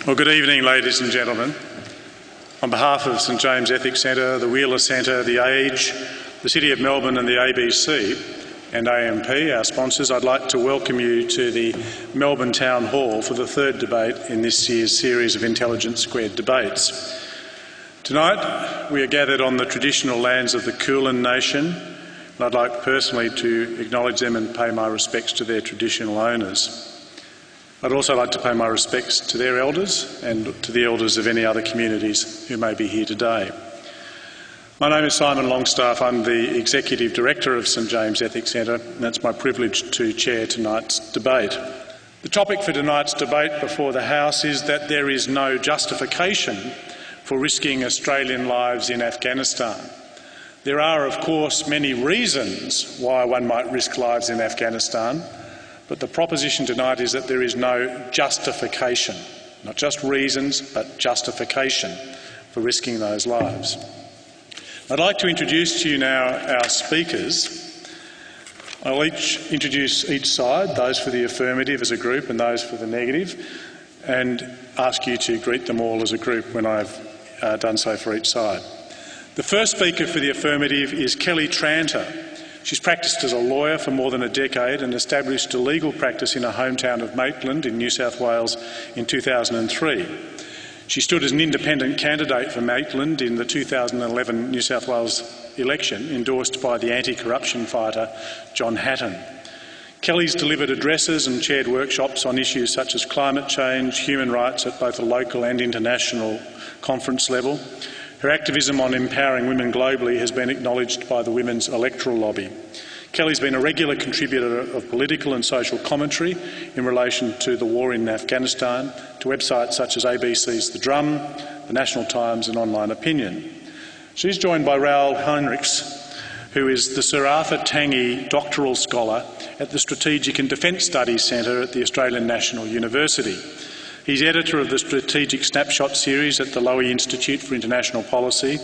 Well, good evening, ladies and gentlemen. On behalf of St James Ethics Centre, the Wheeler Centre, The Age, the City of Melbourne and the ABC and AMP, our sponsors, I'd like to welcome you to the Melbourne Town Hall for the third debate in this year's series of Intelligence Squared debates. Tonight we are gathered on the traditional lands of the Kulin Nation, and I'd like personally to acknowledge them and pay my respects to their traditional owners. I'd also like to pay my respects to their elders and to the elders of any other communities who may be here today. My name is Simon Longstaff. I'm the Executive Director of St James Ethics Centre, and it's my privilege to chair tonight's debate. The topic for tonight's debate before the House is that there is no justification for risking Australian lives in Afghanistan. There are, of course, many reasons why one might risk lives in Afghanistan, but the proposition tonight is that there is no justification, not just reasons, but justification for risking those lives. I'd like to introduce to you now our speakers. I'll introduce each side, those for the affirmative as a group and those for the negative, and ask you to greet them all as a group when I've done so for each side. The first speaker for the affirmative is Kellie Tranter. She's practised as a lawyer for more than a decade and established a legal practice in her hometown of Maitland in New South Wales in 2003. She stood as an independent candidate for Maitland in the 2011 New South Wales election, endorsed by the anti-corruption fighter John Hatton. Kellie's delivered addresses and chaired workshops on issues such as climate change, human rights at both a local and international conference level. Her activism on empowering women globally has been acknowledged by the Women's Electoral Lobby. Kellie's been a regular contributor of political and social commentary in relation to the war in Afghanistan to websites such as ABC's The Drum, The National Times and Online Opinion. She's joined by Raoul Heinrichs, who is the Sir Arthur Tanguy Doctoral Scholar at the Strategic and Defence Studies Centre at the Australian National University. He's editor of the Strategic Snapshot series at the Lowy Institute for International Policy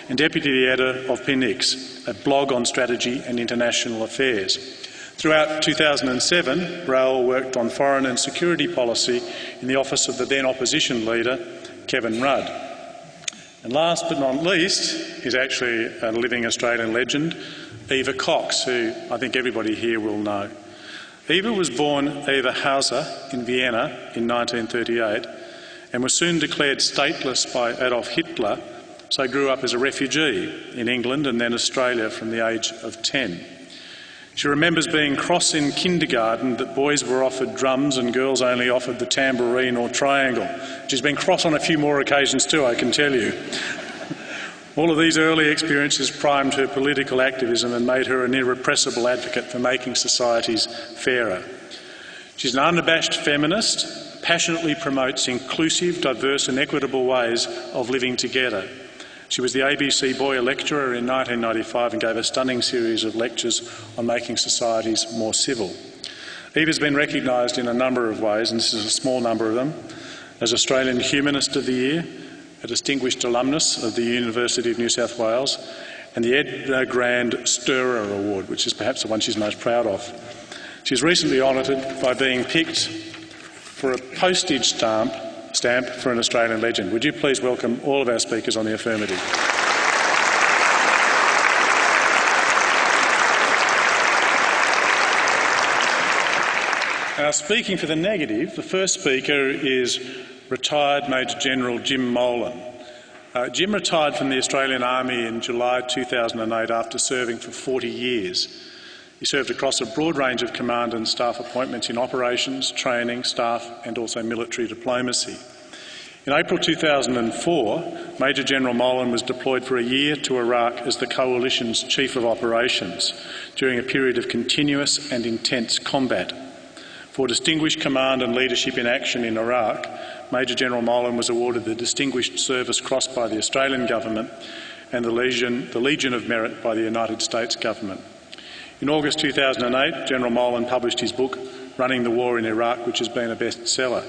and deputy editor of PINIX, a blog on strategy and international affairs. Throughout 2007, Raoul worked on foreign and security policy in the office of the then opposition leader, Kevin Rudd. And last but not least is actually a living Australian legend, Eva Cox, who I think everybody here will know. Eva was born Eva Hauser in Vienna in 1938 and was soon declared stateless by Adolf Hitler, so grew up as a refugee in England and then Australia from the age of 10. She remembers being cross in kindergarten that boys were offered drums and girls only offered the tambourine or triangle. She's been cross on a few more occasions too, I can tell you. All of these early experiences primed her political activism and made her an irrepressible advocate for making societies fairer. She's an unabashed feminist, passionately promotes inclusive, diverse and equitable ways of living together. She was the ABC Boyer Lecturer in 1995 and gave a stunning series of lectures on making societies more civil. Eva's been recognised in a number of ways, and this is a small number of them, as Australian Humanist of the Year, a distinguished alumnus of the University of New South Wales, and the Edna Grand Stirrer Award, which is perhaps the one she's most proud of. She's recently honoured by being picked for a postage stamp for an Australian legend. Would you please welcome all of our speakers on the affirmative. Now, speaking for the negative, the first speaker is retired Major General Jim Molan. Jim retired from the Australian Army in July 2008 after serving for 40 years. He served across a broad range of command and staff appointments in operations, training, staff and also military diplomacy. In April 2004, Major General Molan was deployed for a year to Iraq as the Coalition's Chief of Operations during a period of continuous and intense combat. For distinguished command and leadership in action in Iraq, Major General Molan was awarded the Distinguished Service Cross by the Australian Government and the Legion of Merit by the United States Government. In August 2008, General Molan published his book, Running the War in Iraq, which has been a bestseller.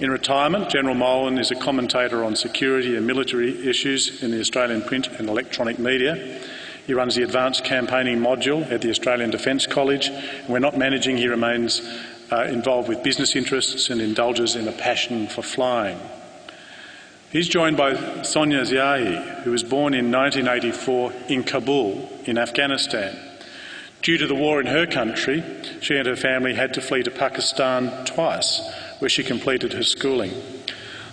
In retirement, General Molan is a commentator on security and military issues in the Australian print and electronic media. He runs the Advanced Campaigning module at the Australian Defence College, and when not managing, he remains involved with business interests and indulges in a passion for flying. He's joined by Sonia Ziaee, who was born in 1984 in Kabul, in Afghanistan. Due to the war in her country, she and her family had to flee to Pakistan twice, where she completed her schooling.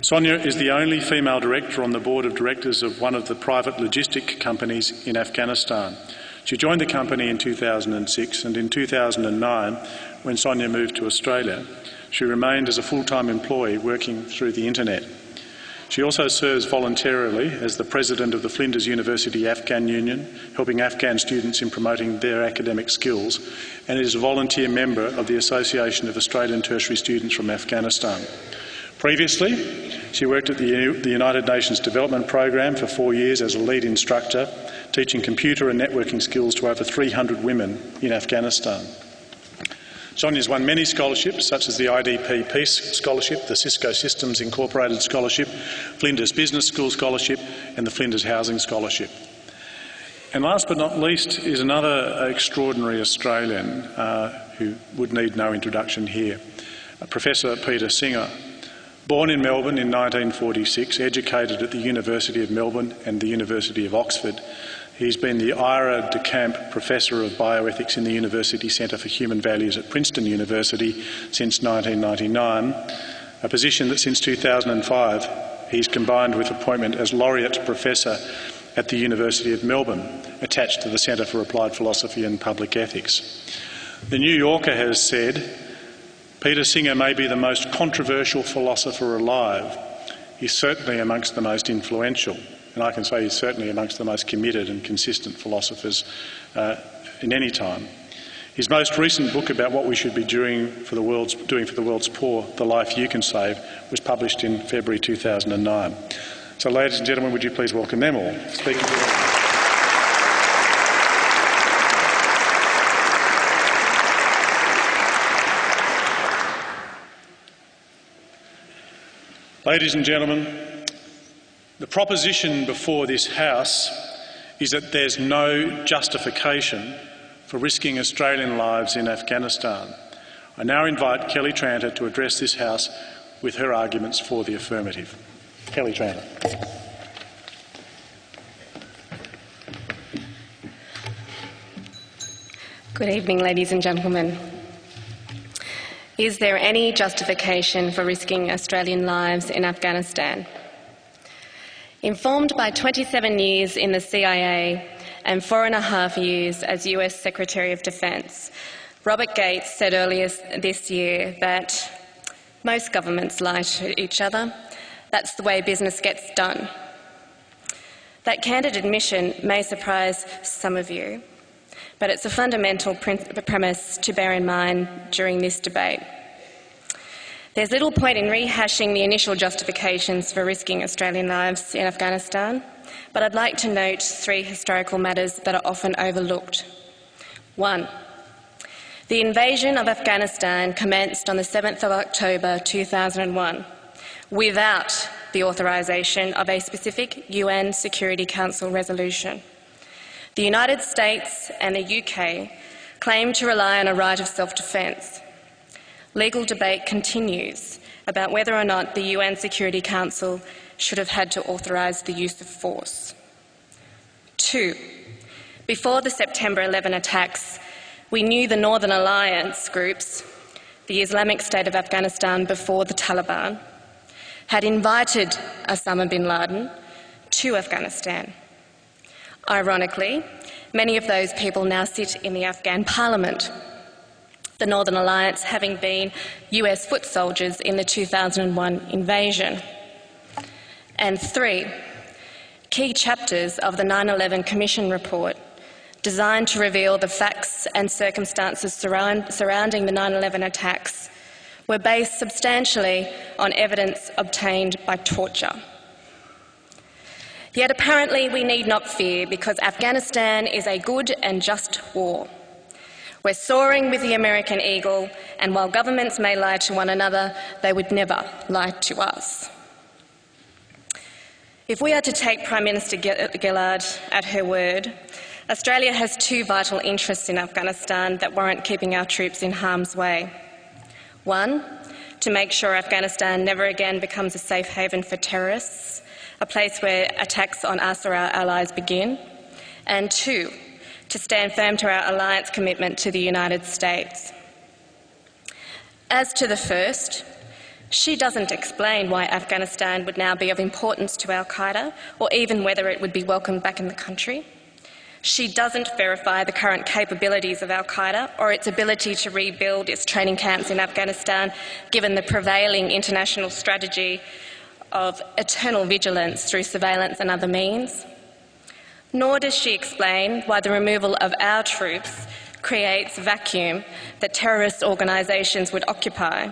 Sonia is the only female director on the board of directors of one of the private logistic companies in Afghanistan. She joined the company in 2006, and in 2009, when Sonia moved to Australia, she remained as a full-time employee working through the internet. She also serves voluntarily as the president of the Flinders University Afghan Union, helping Afghan students in promoting their academic skills, and is a volunteer member of the Association of Australian Tertiary Students from Afghanistan. Previously, she worked at the United Nations Development Programme for 4 years as a lead instructor, teaching computer and networking skills to over 300 women in Afghanistan. Sonia's won many scholarships, such as the IDP Peace Scholarship, the Cisco Systems Incorporated Scholarship, Flinders Business School Scholarship and the Flinders Housing Scholarship. And last but not least is another extraordinary Australian who would need no introduction here, Professor Peter Singer. Born in Melbourne in 1946, educated at the University of Melbourne and the University of Oxford, he's been the Ira de Camp Professor of Bioethics in the University Centre for Human Values at Princeton University since 1999, a position that since 2005 he's combined with appointment as Laureate Professor at the University of Melbourne, attached to the Centre for Applied Philosophy and Public Ethics. The New Yorker has said, "Peter Singer may be the most controversial philosopher alive. He's certainly amongst the most influential. And I can say he's certainly amongst the most committed and consistent philosophers in any time." His most recent book about what we should be doing for the world's poor, The Life You Can Save, was published in February 2009. So, ladies and gentlemen, would you please welcome them all? Speaking to them. Ladies and gentlemen, the proposition before this House is that there's no justification for risking Australian lives in Afghanistan. I now invite Kellie Tranter to address this House with her arguments for the affirmative. Kellie Tranter. Good evening, ladies and gentlemen. Is there any justification for risking Australian lives in Afghanistan? Informed by 27 years in the CIA and 4.5 years as US Secretary of Defence, Robert Gates said earlier this year that most governments lie to each other. That's the way business gets done. That candid admission may surprise some of you, but it's a fundamental premise to bear in mind during this debate. There's little point in rehashing the initial justifications for risking Australian lives in Afghanistan, but I'd like to note 3 historical matters that are often overlooked. 1. The invasion of Afghanistan commenced on the 7th of October 2001 without the authorisation of a specific UN Security Council resolution. The United States and the UK claim to rely on a right of self-defence. Legal debate continues about whether or not the UN Security Council should have had to authorise the use of force. 2. Before the September 11 attacks, we knew the Northern Alliance groups, the Islamic State of Afghanistan before the Taliban, had invited Osama bin Laden to Afghanistan. Ironically, many of those people now sit in the Afghan Parliament, the Northern Alliance having been US foot soldiers in the 2001 invasion. And 3, key chapters of the 9/11 Commission report, designed to reveal the facts and circumstances surrounding the 9/11 attacks, were based substantially on evidence obtained by torture. Yet apparently we need not fear, because Afghanistan is a good and just war. We're soaring with the American eagle, and while governments may lie to one another, they would never lie to us. If we are to take Prime Minister Gillard at her word, Australia has 2 vital interests in Afghanistan that warrant keeping our troops in harm's way. One, to make sure Afghanistan never again becomes a safe haven for terrorists, a place where attacks on us or our allies begin. And two, to stand firm to our alliance commitment to the United States. As to the first, she doesn't explain why Afghanistan would now be of importance to al-Qaeda, or even whether it would be welcomed back in the country. She doesn't verify the current capabilities of al-Qaeda or its ability to rebuild its training camps in Afghanistan, given the prevailing international strategy of eternal vigilance through surveillance and other means. Nor does she explain why the removal of our troops creates a vacuum that terrorist organisations would occupy.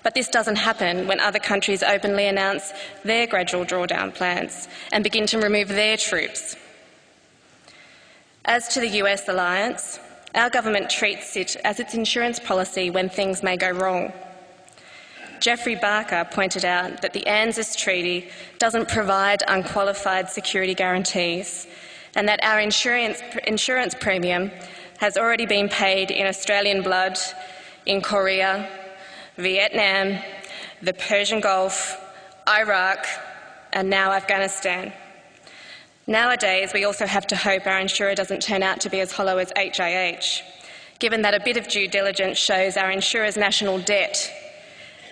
But this doesn't happen when other countries openly announce their gradual drawdown plans and begin to remove their troops. As to the US alliance, our government treats it as its insurance policy when things may go wrong. Jeffrey Barker pointed out that the ANZUS Treaty doesn't provide unqualified security guarantees, and that our insurance premium has already been paid in Australian blood, in Korea, Vietnam, the Persian Gulf, Iraq, and now Afghanistan. Nowadays, we also have to hope our insurer doesn't turn out to be as hollow as HIH, given that a bit of due diligence shows our insurer's national debt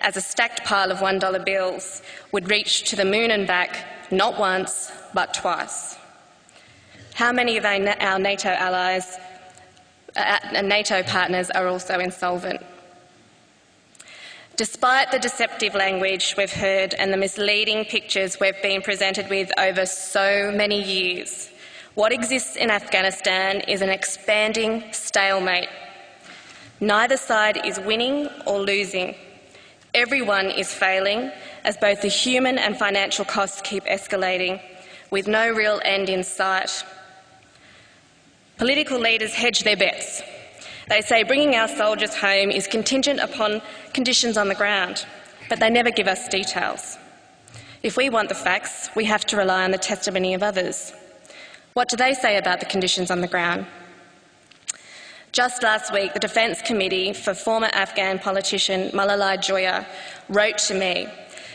as a stacked pile of $1 bills would reach to the moon and back, not once, but twice. How many of our NATO allies and NATO partners are also insolvent? Despite the deceptive language we've heard and the misleading pictures we've been presented with over so many years, what exists in Afghanistan is an expanding stalemate. Neither side is winning or losing. Everyone is failing as both the human and financial costs keep escalating, with no real end in sight. Political leaders hedge their bets. They say bringing our soldiers home is contingent upon conditions on the ground, but they never give us details. If we want the facts, we have to rely on the testimony of others. What do they say about the conditions on the ground? Just last week, the Defence Committee for former Afghan politician Malalai Joya wrote to me,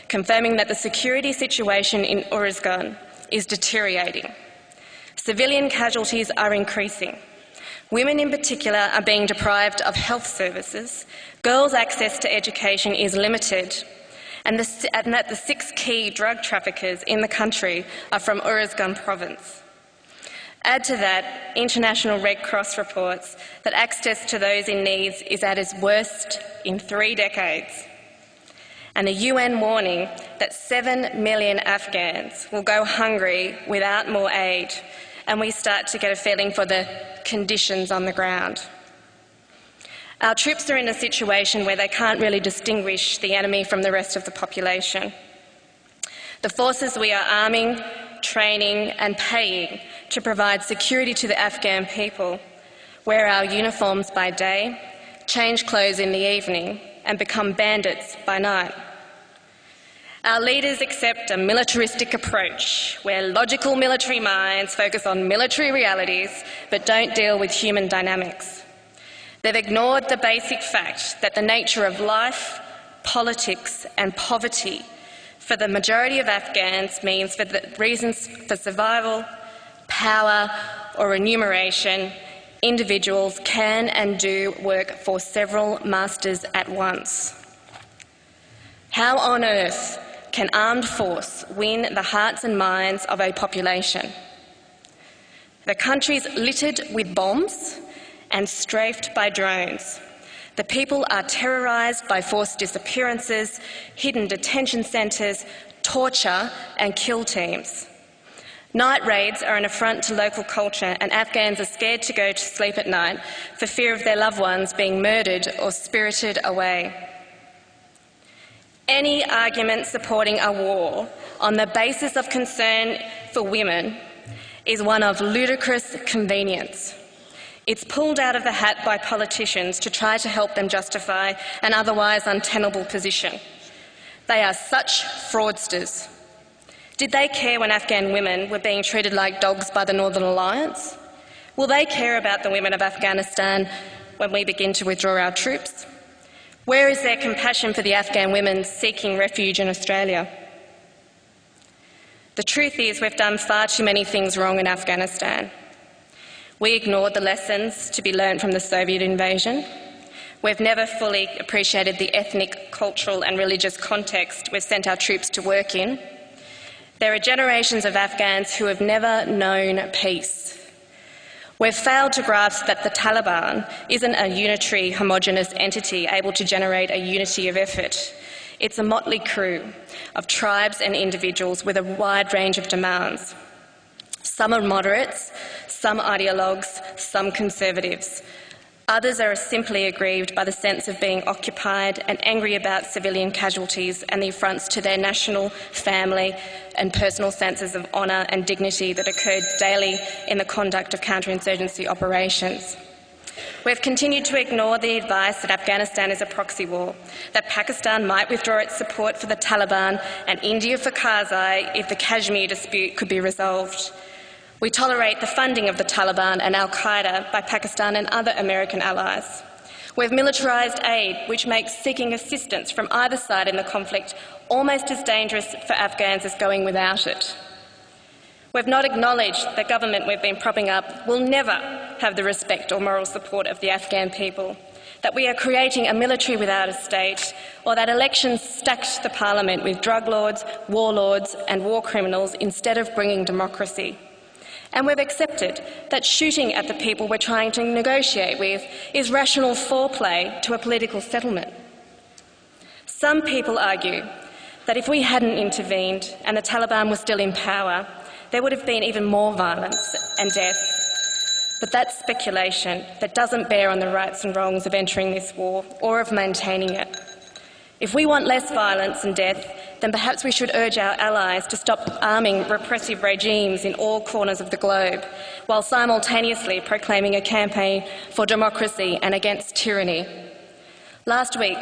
confirming that the security situation in Uruzgan is deteriorating. Civilian casualties are increasing. Women in particular are being deprived of health services. Girls' access to education is limited. And that the 6 key drug traffickers in the country are from Uruzgan province. Add to that, International Red Cross reports that access to those in need is at its worst in 3 decades. And the UN warning that 7 million Afghans will go hungry without more aid, and we start to get a feeling for the conditions on the ground. Our troops are in a situation where they can't really distinguish the enemy from the rest of the population. The forces we are arming, training and paying to provide security to the Afghan people wear our uniforms by day, change clothes in the evening and become bandits by night. Our leaders accept a militaristic approach where logical military minds focus on military realities but don't deal with human dynamics. They've ignored the basic fact that the nature of life, politics and poverty for the majority of Afghans means for the reasons for survival, power or remuneration, individuals can and do work for several masters at once. How on earth can armed force win the hearts and minds of a population? The country's littered with bombs and strafed by drones. The people are terrorised by forced disappearances, hidden detention centres, torture and kill teams. Night raids are an affront to local culture and Afghans are scared to go to sleep at night for fear of their loved ones being murdered or spirited away. Any argument supporting a war on the basis of concern for women is one of ludicrous convenience. It's pulled out of the hat by politicians to try to help them justify an otherwise untenable position. They are such fraudsters. Did they care when Afghan women were being treated like dogs by the Northern Alliance? Will they care about the women of Afghanistan when we begin to withdraw our troops? Where is their compassion for the Afghan women seeking refuge in Australia? The truth is we've done far too many things wrong in Afghanistan. We ignored the lessons to be learned from the Soviet invasion. We've never fully appreciated the ethnic, cultural and religious context we've sent our troops to work in. There are generations of Afghans who have never known peace. We've failed to grasp that the Taliban isn't a unitary, homogenous entity able to generate a unity of effort. It's a motley crew of tribes and individuals with a wide range of demands. Some are moderates, some ideologues, some conservatives. Others are simply aggrieved by the sense of being occupied and angry about civilian casualties and the affronts to their national, family and personal senses of honour and dignity that occurred daily in the conduct of counterinsurgency operations. We've continued to ignore the advice that Afghanistan is a proxy war, that Pakistan might withdraw its support for the Taliban and India for Karzai if the Kashmir dispute could be resolved. We tolerate the funding of the Taliban and al-Qaeda by Pakistan and other American allies. We've militarised aid, which makes seeking assistance from either side in the conflict almost as dangerous for Afghans as going without it. We've not acknowledged the government we've been propping up will never have the respect or moral support of the Afghan people, that we are creating a military without a state, or that elections stacked the parliament with drug lords, warlords and war criminals instead of bringing democracy. And we've accepted that shooting at the people we're trying to negotiate with is rational foreplay to a political settlement. Some people argue that if we hadn't intervened and the Taliban was still in power, there would have been even more violence and death. But that's speculation that doesn't bear on the rights and wrongs of entering this war or of maintaining it. If we want less violence and death, then perhaps we should urge our allies to stop arming repressive regimes in all corners of the globe, while simultaneously proclaiming a campaign for democracy and against tyranny. Last week,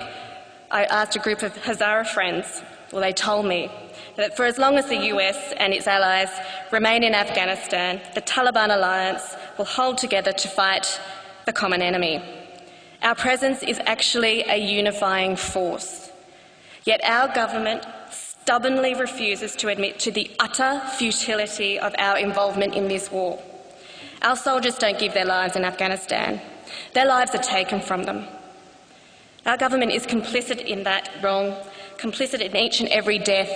I asked a group of Hazara friends, well, they told me that for as long as the US and its allies remain in Afghanistan, the Taliban alliance will hold together to fight the common enemy. Our presence is actually a unifying force. Yet our government stubbornly refuses to admit to the utter futility of our involvement in this war. Our soldiers don't give their lives in Afghanistan. Their lives are taken from them. Our government is complicit in that wrong, complicit in each and every death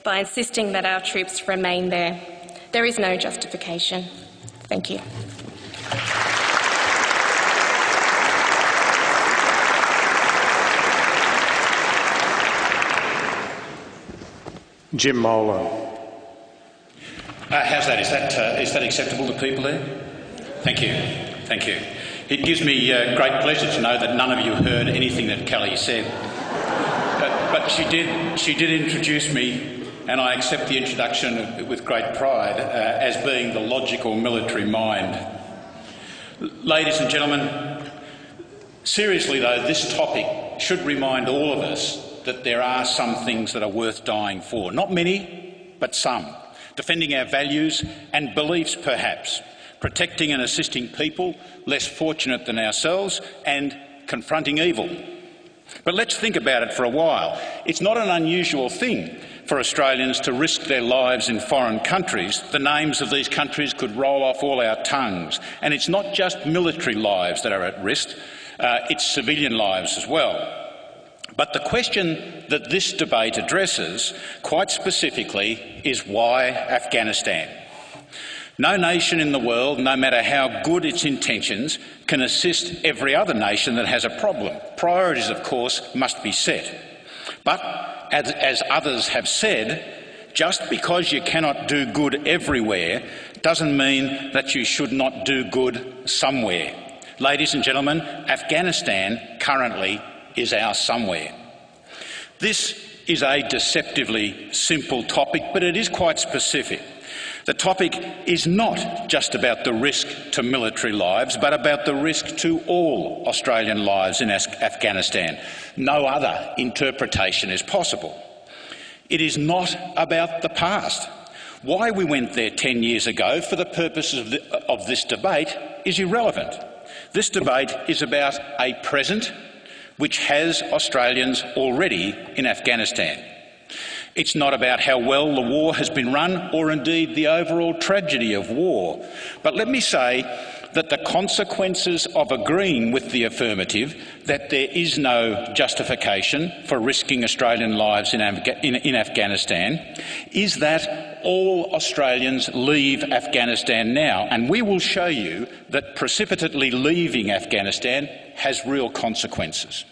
by insisting that our troops remain there. There is no justification. Thank you. Jim Molan. How's that? Is that acceptable to people there? Thank you. Thank you. It gives me great pleasure to know that none of you heard anything that Kellie said. But she did introduce me, and I accept the introduction with great pride as being the logical military mind. Ladies and gentlemen, seriously though, this topic should remind all of us that there are some things that are worth dying for. Not many, but some. Defending our values and beliefs, perhaps. Protecting and assisting people less fortunate than ourselves, and confronting evil. But let's think about it for a while. It's not an unusual thing for Australians to risk their lives in foreign countries. The names of these countries could roll off all our tongues. And it's not just military lives that are at risk, it's civilian lives as well. But the question that this debate addresses, quite specifically, is why Afghanistan? No nation in the world, no matter how good its intentions, can assist every other nation that has a problem. Priorities, of course, must be set. But, as others have said, just because you cannot do good everywhere doesn't mean that you should not do good somewhere. Ladies and gentlemen, Afghanistan currently is our somewhere. This is a deceptively simple topic, but it is quite specific. The topic is not just about the risk to military lives, but about the risk to all Australian lives in Afghanistan. No other interpretation is possible. It is not about the past. Why we went there 10 years ago for the purposes of this debate is irrelevant. This debate is about a present which has Australians already in Afghanistan. It's not about how well the war has been run or indeed the overall tragedy of war. But let me say that the consequences of agreeing with the affirmative that there is no justification for risking Australian lives in Afghanistan is that all Australians leave Afghanistan now, and we will show you that precipitately leaving Afghanistan has real consequences.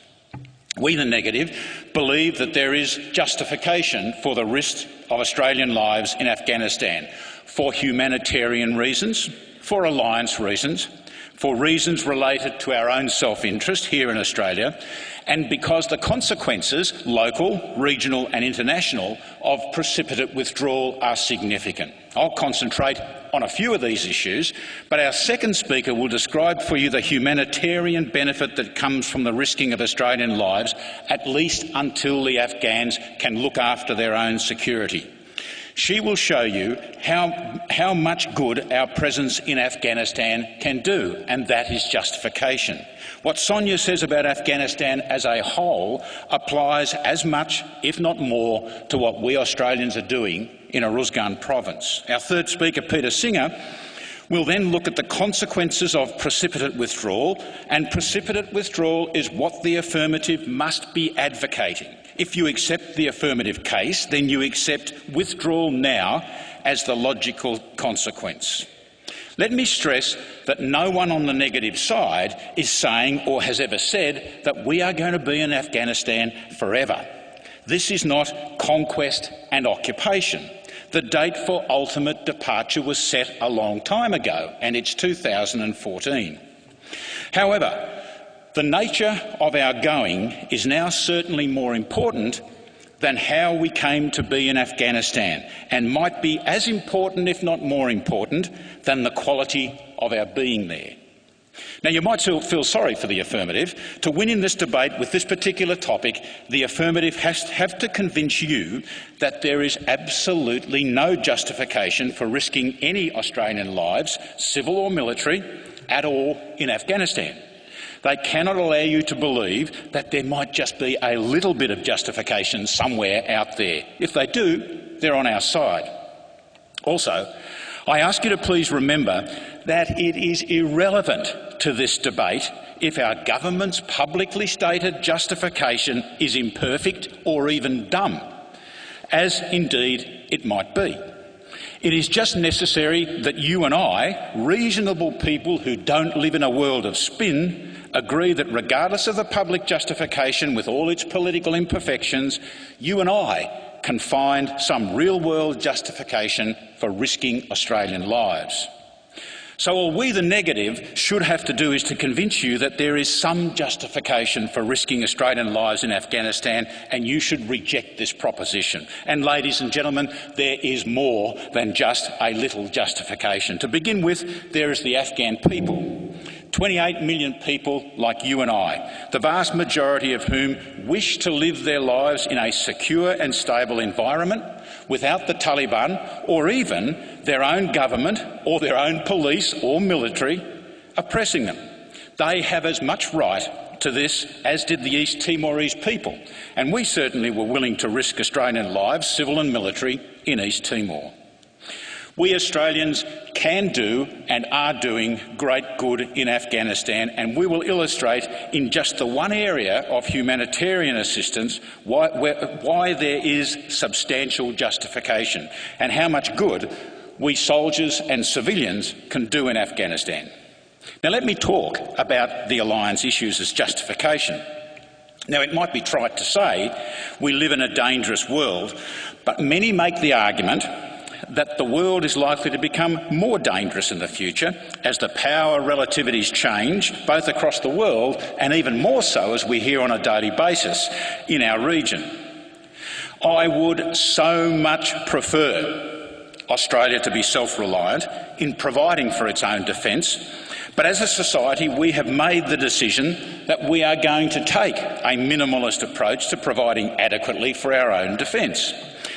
We, the negative, believe that there is justification for the risk of Australian lives in Afghanistan for humanitarian reasons, for alliance reasons, for reasons related to our own self-interest here in Australia, and because the consequences, local, regional and international, of precipitate withdrawal are significant. I'll concentrate on a few of these issues, but our second speaker will describe for you the humanitarian benefit that comes from the risking of Australian lives, at least until the Afghans can look after their own security. She will show you how much good our presence in Afghanistan can do, and that is justification. What Sonia says about Afghanistan as a whole applies as much, if not more, to what we Australians are doing in Uruzgan province. Our third speaker, Peter Singer, will then look at the consequences of precipitate withdrawal, and precipitate withdrawal is what the affirmative must be advocating. If you accept the affirmative case, then you accept withdrawal now as the logical consequence. Let me stress that no one on the negative side is saying or has ever said that we are going to be in Afghanistan forever. This is not conquest and occupation. The date for ultimate departure was set a long time ago, and it's 2014. However, the nature of our going is now certainly more important than how we came to be in Afghanistan, and might be as important, if not more important, than the quality of our being there. Now, you might feel sorry for the affirmative. To win in this debate with this particular topic, the affirmative have to convince you that there is absolutely no justification for risking any Australian lives, civil or military, at all in Afghanistan. They cannot allow you to believe that there might just be a little bit of justification somewhere out there. If they do, they're on our side. Also, I ask you to please remember that it is irrelevant to this debate if our government's publicly stated justification is imperfect or even dumb, as indeed it might be. It is just necessary that you and I, reasonable people who don't live in a world of spin, agree that regardless of the public justification with all its political imperfections, you and I can find some real-world justification for risking Australian lives. So all we, the negative, should have to do is to convince you that there is some justification for risking Australian lives in Afghanistan, and you should reject this proposition. And ladies and gentlemen, there is more than just a little justification. To begin with, there is the Afghan people. 28 million people like you and I, the vast majority of whom wish to live their lives in a secure and stable environment without the Taliban or even their own government or their own police or military oppressing them. They have as much right to this as did the East Timorese people, and we certainly were willing to risk Australian lives, civil and military, in East Timor. We Australians can do and are doing great good in Afghanistan, and we will illustrate in just the one area of humanitarian assistance why there is substantial justification and how much good we soldiers and civilians can do in Afghanistan. Now let me talk about the alliance issues as justification. Now, it might be trite to say we live in a dangerous world, but many make the argument that the world is likely to become more dangerous in the future as the power relativities change, both across the world and even more so, as we hear on a daily basis, in our region. I would so much prefer Australia to be self-reliant in providing for its own defence, but as a society we have made the decision that we are going to take a minimalist approach to providing adequately for our own defence.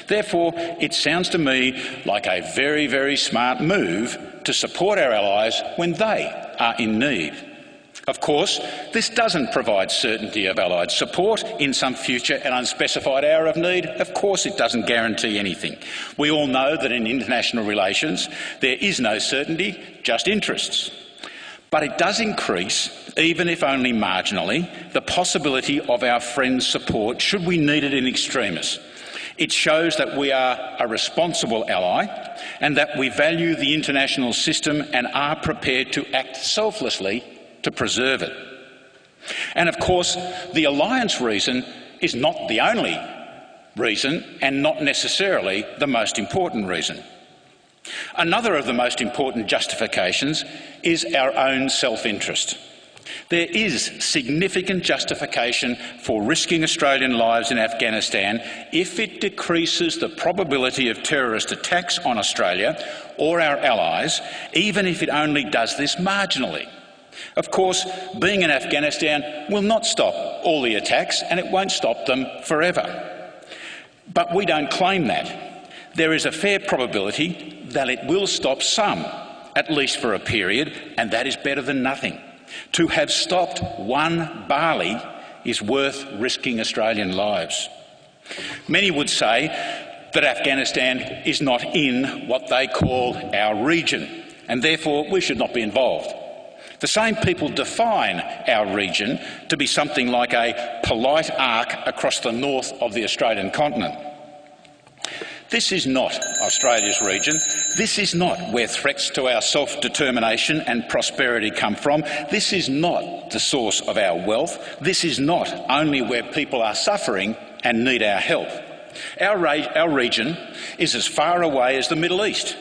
Therefore, it sounds to me like a very, very smart move to support our allies when they are in need. Of course, this doesn't provide certainty of Allied support in some future and unspecified hour of need. Of course it doesn't guarantee anything. We all know that in international relations there is no certainty, just interests. But it does increase, even if only marginally, the possibility of our friends' support should we need it in extremis. It shows that we are a responsible ally and that we value the international system and are prepared to act selflessly to preserve it. And of course, the alliance reason is not the only reason and not necessarily the most important reason. Another of the most important justifications is our own self-interest. There is significant justification for risking Australian lives in Afghanistan if it decreases the probability of terrorist attacks on Australia or our allies, even if it only does this marginally. Of course, being in Afghanistan will not stop all the attacks and it won't stop them forever. But we don't claim that. There is a fair probability that it will stop some, at least for a period, and that is better than nothing. To have stopped one barley is worth risking Australian lives. Many would say that Afghanistan is not in what they call our region, and therefore we should not be involved. The same people define our region to be something like a polite arc across the north of the Australian continent. This is not Australia's region. This is not where threats to our self-determination and prosperity come from. This is not the source of our wealth. This is not only where people are suffering and need our help. Our region is as far away as the Middle East,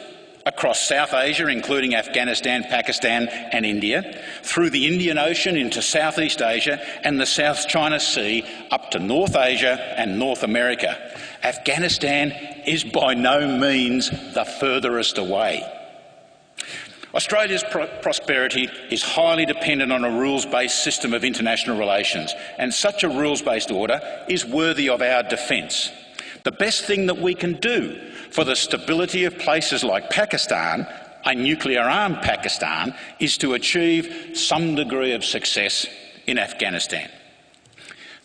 across South Asia, including Afghanistan, Pakistan and India, through the Indian Ocean into Southeast Asia and the South China Sea up to North Asia and North America. Afghanistan is by no means the furthest away. Australia's prosperity is highly dependent on a rules-based system of international relations, and such a rules-based order is worthy of our defence. The best thing that we can do for the stability of places like Pakistan, a nuclear-armed Pakistan, is to achieve some degree of success in Afghanistan.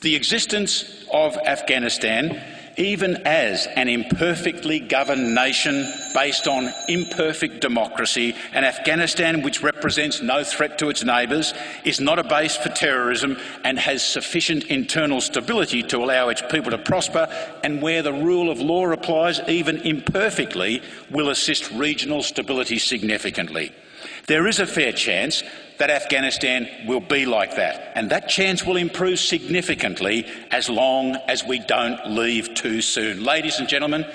The existence of Afghanistan, even as an imperfectly governed nation based on imperfect democracy, and Afghanistan which represents no threat to its neighbours, is not a base for terrorism and has sufficient internal stability to allow its people to prosper, and where the rule of law applies even imperfectly, will assist regional stability significantly. There is a fair chance that Afghanistan will be like that, and that chance will improve significantly as long as we don't leave too soon. Ladies and gentlemen,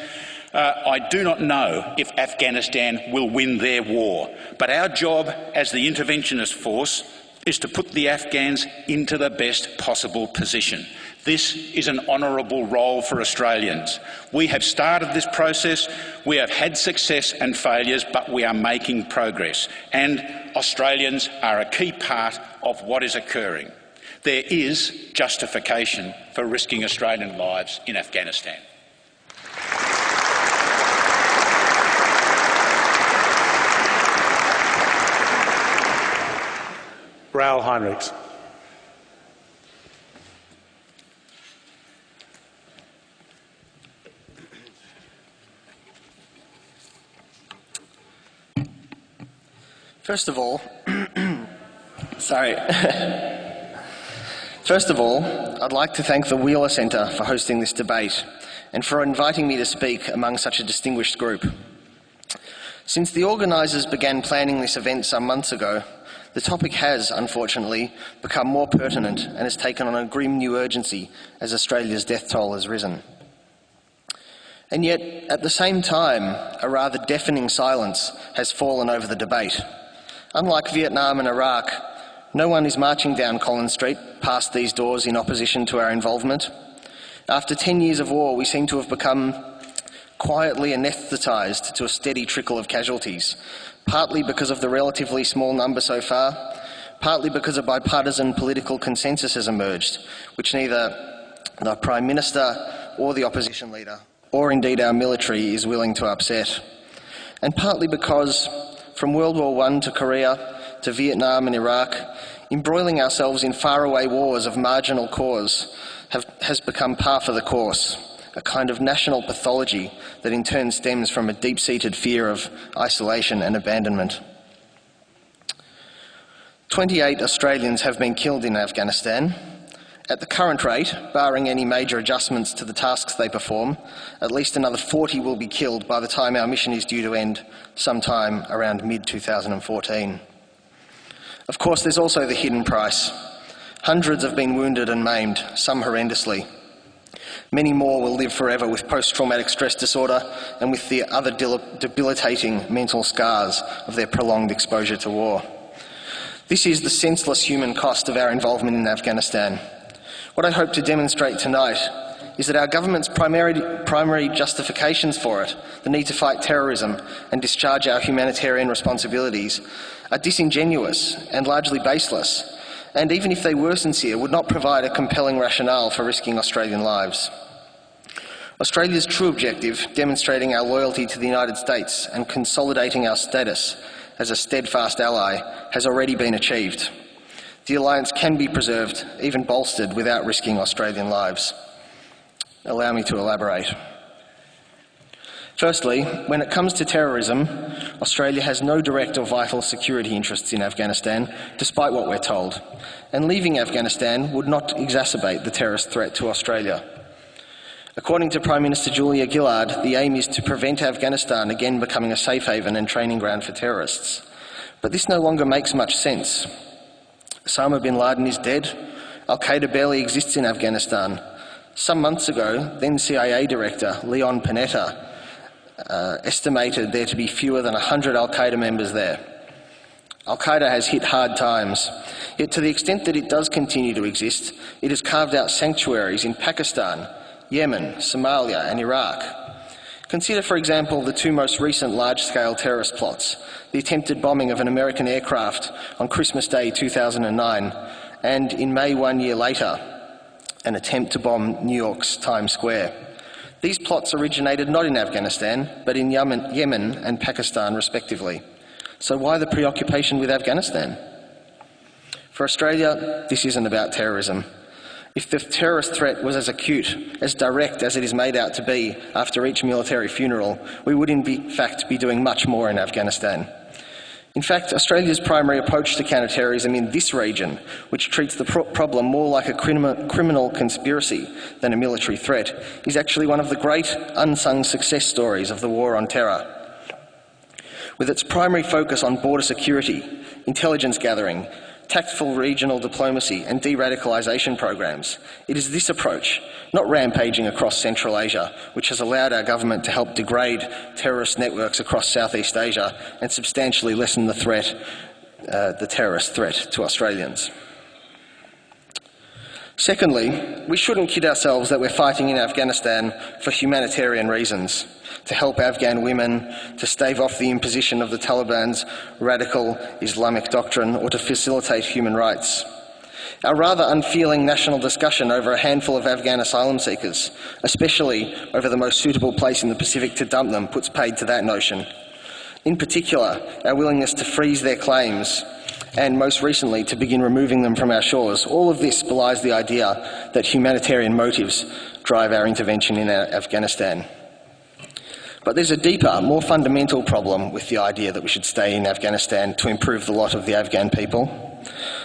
I do not know if Afghanistan will win their war, but our job as the interventionist force is to put the Afghans into the best possible position. This is an honourable role for Australians. We have started this process, we have had success and failures, but we are making progress, and Australians are a key part of what is occurring. There is justification for risking Australian lives in Afghanistan. Raoul Heinrichs. First of all, First of all, I'd like to thank the Wheeler Centre for hosting this debate and for inviting me to speak among such a distinguished group. Since the organisers began planning this event some months ago, the topic has, unfortunately, become more pertinent and has taken on a grim new urgency as Australia's death toll has risen. And yet, at the same time, a rather deafening silence has fallen over the debate. Unlike Vietnam and Iraq, no one is marching down Collins Street past these doors in opposition to our involvement. After 10 years of war, we seem to have become quietly anaesthetised to a steady trickle of casualties, partly because of the relatively small number so far, partly because a bipartisan political consensus has emerged, which neither the Prime Minister or the opposition leader, or indeed our military, is willing to upset, and partly because from World War I to Korea to Vietnam and Iraq, Embroiling ourselves in faraway wars of marginal cause has become par for the course, a kind of national pathology that in turn stems from a deep-seated fear of isolation and abandonment. 28 Australians have been killed in Afghanistan. At the current rate, barring any major adjustments to the tasks they perform, at least another 40 will be killed by the time our mission is due to end sometime around mid-2014. Of course, there's also the hidden price. Hundreds have been wounded and maimed, some horrendously. Many more will live forever with post-traumatic stress disorder and with the other debilitating mental scars of their prolonged exposure to war. This is the senseless human cost of our involvement in Afghanistan. What I hope to demonstrate tonight is that our government's primary justifications for it, the need to fight terrorism and discharge our humanitarian responsibilities, are disingenuous and largely baseless, and even if they were sincere, would not provide a compelling rationale for risking Australian lives. Australia's true objective, demonstrating our loyalty to the United States and consolidating our status as a steadfast ally, has already been achieved. The alliance can be preserved, even bolstered, without risking Australian lives. Allow me to elaborate. Firstly, when it comes to terrorism, Australia has no direct or vital security interests in Afghanistan, despite what we're told, and leaving Afghanistan would not exacerbate the terrorist threat to Australia. According to Prime Minister Julia Gillard, the aim is to prevent Afghanistan again becoming a safe haven and training ground for terrorists. But this no longer makes much sense. Osama bin Laden is dead. Al-Qaeda barely exists in Afghanistan. Some months ago, then CIA Director Leon Panetta estimated there to be fewer than 100 Al-Qaeda members there. Al-Qaeda has hit hard times, yet to the extent that it does continue to exist, it has carved out sanctuaries in Pakistan, Yemen, Somalia and Iraq. Consider, for example, the two most recent large-scale terrorist plots, the attempted bombing of an American aircraft on Christmas Day 2009, and in May 1 year later, an attempt to bomb New York's Times Square. These plots originated not in Afghanistan, but in Yemen and Pakistan, respectively. So why the preoccupation with Afghanistan? For Australia, this isn't about terrorism. If the terrorist threat was as acute, as direct as it is made out to be after each military funeral, we would in fact be doing much more in Afghanistan. In fact, Australia's primary approach to counter-terrorism in this region, which treats the problem more like a criminal conspiracy than a military threat, is actually one of the great unsung success stories of the war on terror. With its primary focus on border security, intelligence gathering, tactful regional diplomacy and de-radicalisation programs, it is this approach, not rampaging across Central Asia, which has allowed our government to help degrade terrorist networks across Southeast Asia and substantially lessen the terrorist threat to Australians. Secondly, we shouldn't kid ourselves that we're fighting in Afghanistan for humanitarian reasons, to help Afghan women, to stave off the imposition of the Taliban's radical Islamic doctrine, or to facilitate human rights. Our rather unfeeling national discussion over a handful of Afghan asylum seekers, especially over the most suitable place in the Pacific to dump them, puts paid to that notion. In particular, our willingness to freeze their claims and, most recently, to begin removing them from our shores. All of this belies the idea that humanitarian motives drive our intervention in Afghanistan. But there's a deeper, more fundamental problem with the idea that we should stay in Afghanistan to improve the lot of the Afghan people.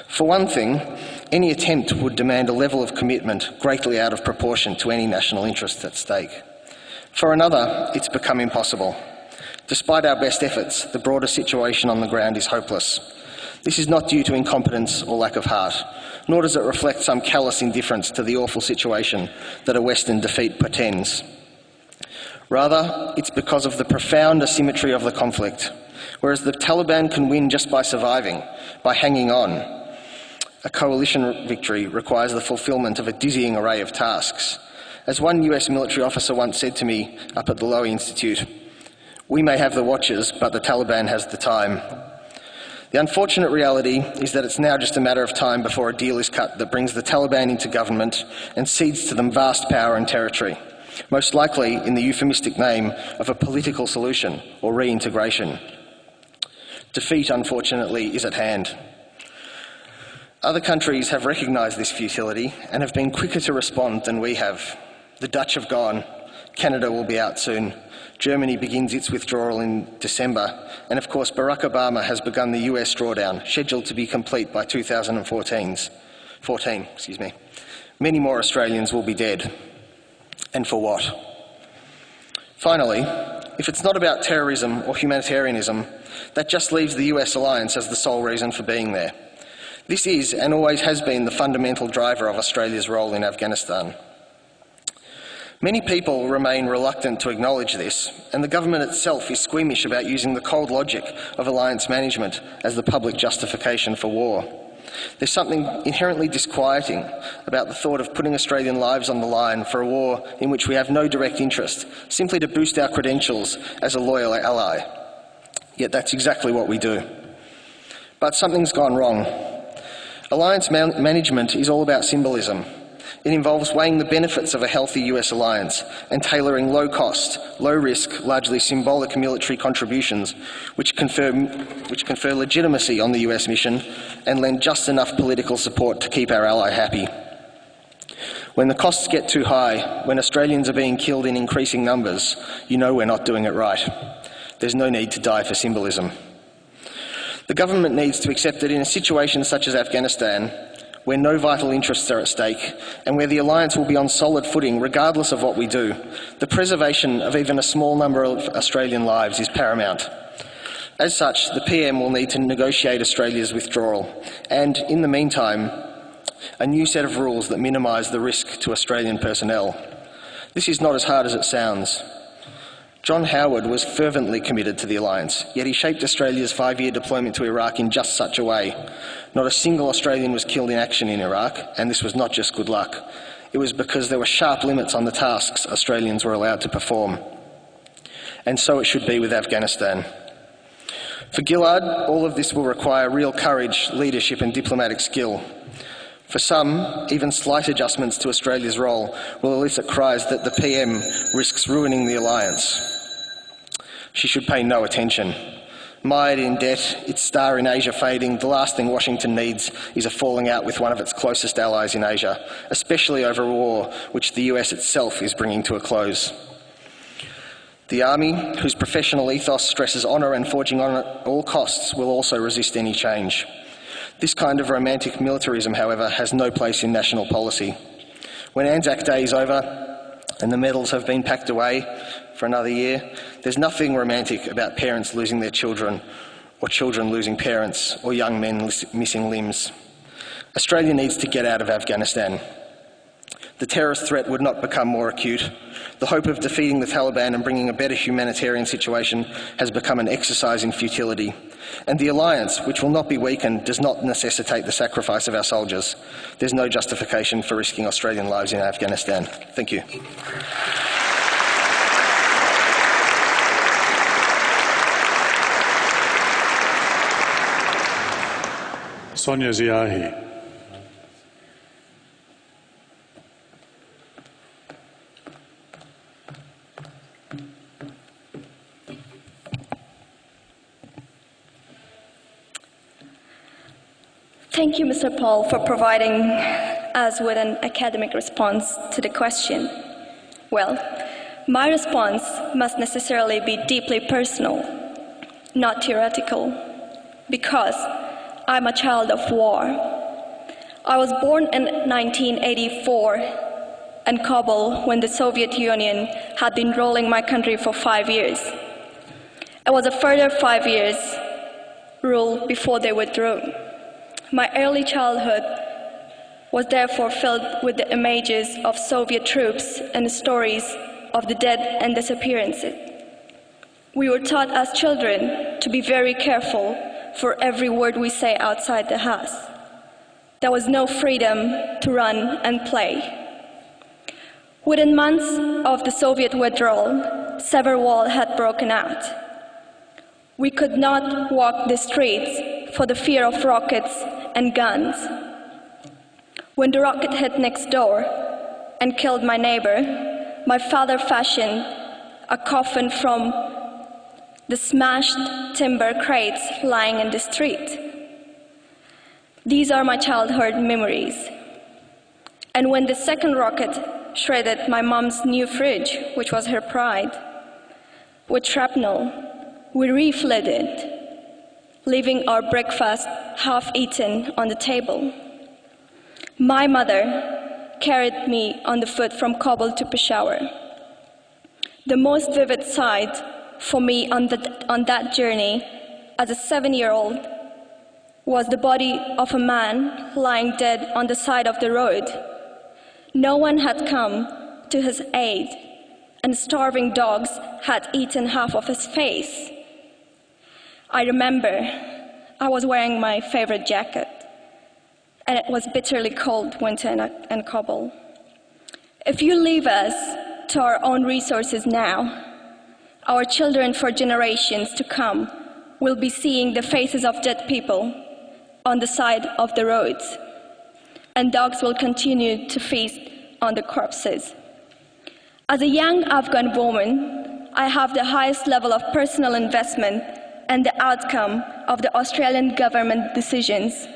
For one thing, any attempt would demand a level of commitment greatly out of proportion to any national interests at stake. For another, it's become impossible. Despite our best efforts, the broader situation on the ground is hopeless. This is not due to incompetence or lack of heart, nor does it reflect some callous indifference to the awful situation that a Western defeat portends. Rather, it's because of the profound asymmetry of the conflict. Whereas the Taliban can win just by surviving, by hanging on, a coalition victory requires the fulfilment of a dizzying array of tasks. As one US military officer once said to me up at the Lowy Institute, "We may have the watches, but the Taliban has the time." The unfortunate reality is that it's now just a matter of time before a deal is cut that brings the Taliban into government and cedes to them vast power and territory, most likely in the euphemistic name of a political solution or reintegration. Defeat, unfortunately, is at hand. Other countries have recognised this futility and have been quicker to respond than we have. The Dutch have gone. Canada will be out soon. Germany begins its withdrawal in December. And of course, Barack Obama has begun the US drawdown, scheduled to be complete by 2014. Many more Australians will be dead. And for what? Finally, if it's not about terrorism or humanitarianism, that just leaves the US alliance as the sole reason for being there. This is, and always has been, the fundamental driver of Australia's role in Afghanistan. Many people remain reluctant to acknowledge this, and the government itself is squeamish about using the cold logic of alliance management as the public justification for war. There's something inherently disquieting about the thought of putting Australian lives on the line for a war in which we have no direct interest, simply to boost our credentials as a loyal ally. Yet that's exactly what we do. But something's gone wrong. Alliance management is all about symbolism. It involves weighing the benefits of a healthy US alliance and tailoring low-cost, low-risk, largely symbolic military contributions which confer legitimacy on the US mission and lend just enough political support to keep our ally happy. When the costs get too high, when Australians are being killed in increasing numbers, you know we're not doing it right. There's no need to die for symbolism. The government needs to accept that in a situation such as Afghanistan, where no vital interests are at stake, and where the alliance will be on solid footing regardless of what we do, the preservation of even a small number of Australian lives is paramount. As such, the PM will need to negotiate Australia's withdrawal, and, in the meantime, a new set of rules that minimise the risk to Australian personnel. This is not as hard as it sounds. John Howard was fervently committed to the alliance, yet he shaped Australia's 5-year deployment to Iraq in just such a way. Not a single Australian was killed in action in Iraq, and this was not just good luck. It was because there were sharp limits on the tasks Australians were allowed to perform. And so it should be with Afghanistan. For Gillard, all of this will require real courage, leadership and diplomatic skill. For some, even slight adjustments to Australia's role will elicit cries that the PM risks ruining the alliance. She should pay no attention. Mired in debt, its star in Asia fading, the last thing Washington needs is a falling out with one of its closest allies in Asia, especially over a war which the US itself is bringing to a close. The Army, whose professional ethos stresses honour and forging on at all costs, will also resist any change. This kind of romantic militarism, however, has no place in national policy. When Anzac Day is over and the medals have been packed away for another year, there's nothing romantic about parents losing their children, or children losing parents, or young men missing limbs. Australia needs to get out of Afghanistan. The terrorist threat would not become more acute. The hope of defeating the Taliban and bringing a better humanitarian situation has become an exercise in futility. And the alliance, which will not be weakened, does not necessitate the sacrifice of our soldiers. There's no justification for risking Australian lives in Afghanistan. Thank you. Sonia Ziaee. Thank you, Mr. Paul, for providing us with an academic response to the question. Well, my response must necessarily be deeply personal, not theoretical, because I'm a child of war. I was born in 1984 in Kabul when the Soviet Union had been ruling my country for 5 years. It was a further 5 years rule before they withdrew. My early childhood was therefore filled with the images of Soviet troops and the stories of the dead and disappearances. We were taught as children to be very careful for every word we say outside the house. There was no freedom to run and play. Within months of the Soviet withdrawal, civil war had broken out. We could not walk the streets for the fear of rockets and guns. When the rocket hit next door and killed my neighbor, my father fashioned a coffin from the smashed timber crates lying in the street. These are my childhood memories. And when the second rocket shredded my mom's new fridge, which was her pride, with shrapnel, we refilled it, leaving our breakfast half-eaten on the table. My mother carried me on the foot from Kabul to Peshawar. The most vivid sight for me on that journey as a 7-year-old was the body of a man lying dead on the side of the road. No one had come to his aid, and starving dogs had eaten half of his face. I remember I was wearing my favorite jacket, and it was bitterly cold winter in Kabul. If you leave us to our own resources now, our children for generations to come will be seeing the faces of dead people on the side of the roads, and dogs will continue to feast on the corpses. As a young Afghan woman, I have the highest level of personal investment and the outcome of the Australian government decisions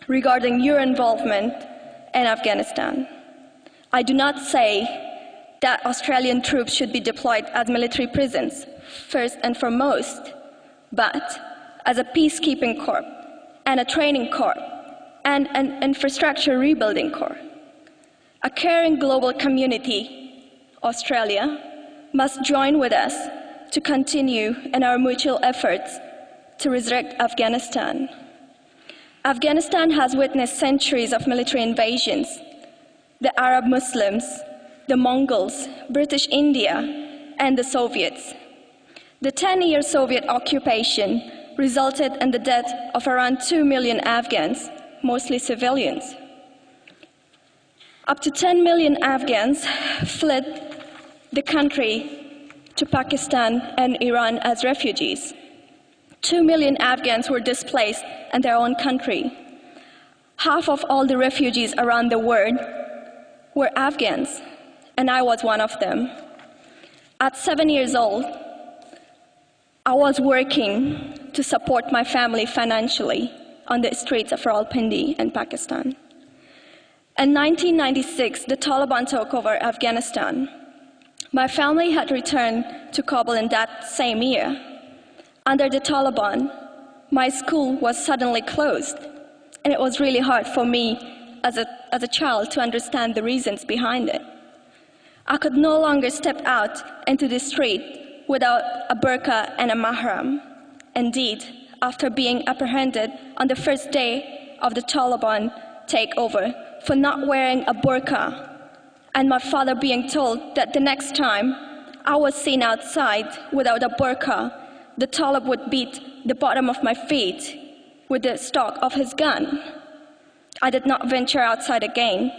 regarding your involvement in Afghanistan. I do not say that Australian troops should be deployed as military prisons, first and foremost, but as a peacekeeping corps and a training corps and an infrastructure rebuilding corps. A caring global community, Australia, must join with us to continue in our mutual efforts to resurrect Afghanistan. Afghanistan has witnessed centuries of military invasions. The Arab Muslims, the Mongols, British India, and the Soviets. The 10-year Soviet occupation resulted in the death of around 2 million Afghans, mostly civilians. Up to 10 million Afghans fled the country to Pakistan and Iran as refugees. 2 million Afghans were displaced in their own country. Half of all the refugees around the world were Afghans, and I was one of them. At 7 years old, I was working to support my family financially on the streets of Rawalpindi in Pakistan. In 1996, the Taliban took over Afghanistan. My family had returned to Kabul in that same year. Under the Taliban, my school was suddenly closed, and it was really hard for me as a child to understand the reasons behind it. I could no longer step out into the street without a burqa and a mahram. Indeed, after being apprehended on the first day of the Taliban takeover for not wearing a burqa, and my father being told that the next time I was seen outside without a burqa, the Talib would beat the bottom of my feet with the stock of his gun. I did not venture outside again,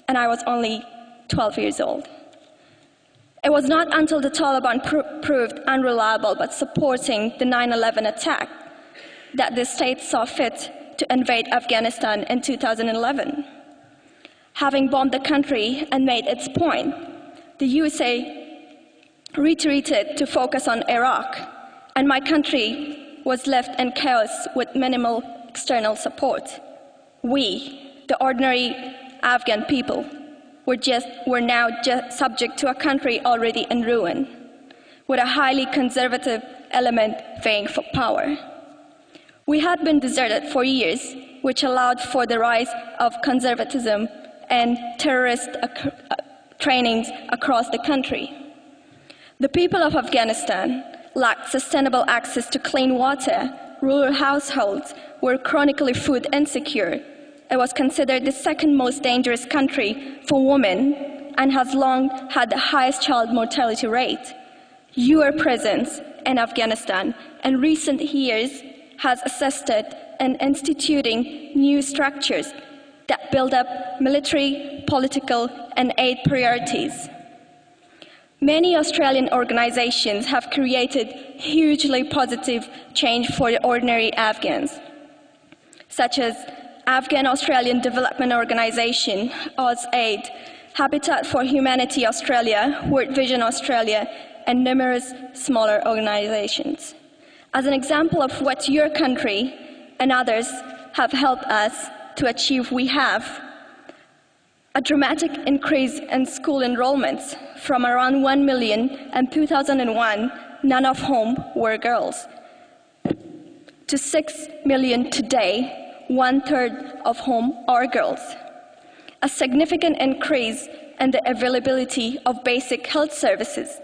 and I was only 12 years old. It was not until the Taliban proved unreliable but supporting the 9/11 attack that the state saw fit to invade Afghanistan in 2011. Having bombed the country and made its point, the USA retreated to focus on Iraq, and my country was left in chaos with minimal external support. We, the ordinary Afghan people, were now subject to a country already in ruin, with a highly conservative element vying for power. We had been deserted for years, which allowed for the rise of conservatism and terrorist trainings across the country. The people of Afghanistan lacked sustainable access to clean water. Rural households were chronically food insecure. It was considered the second most dangerous country for women and has long had the highest child mortality rate. Your presence in Afghanistan in recent years has assisted in instituting new structures that build up military, political, and aid priorities. Many Australian organizations have created hugely positive change for the ordinary Afghans, such as Afghan-Australian Development Organization, AusAid, Habitat for Humanity Australia, World Vision Australia, and numerous smaller organizations. As an example of what your country and others have helped us to achieve we have a dramatic increase in school enrollments from around 1 million in 2001, none of whom were girls, to 6 million today, 1/3 of whom are girls. A significant increase in the availability of basic health services,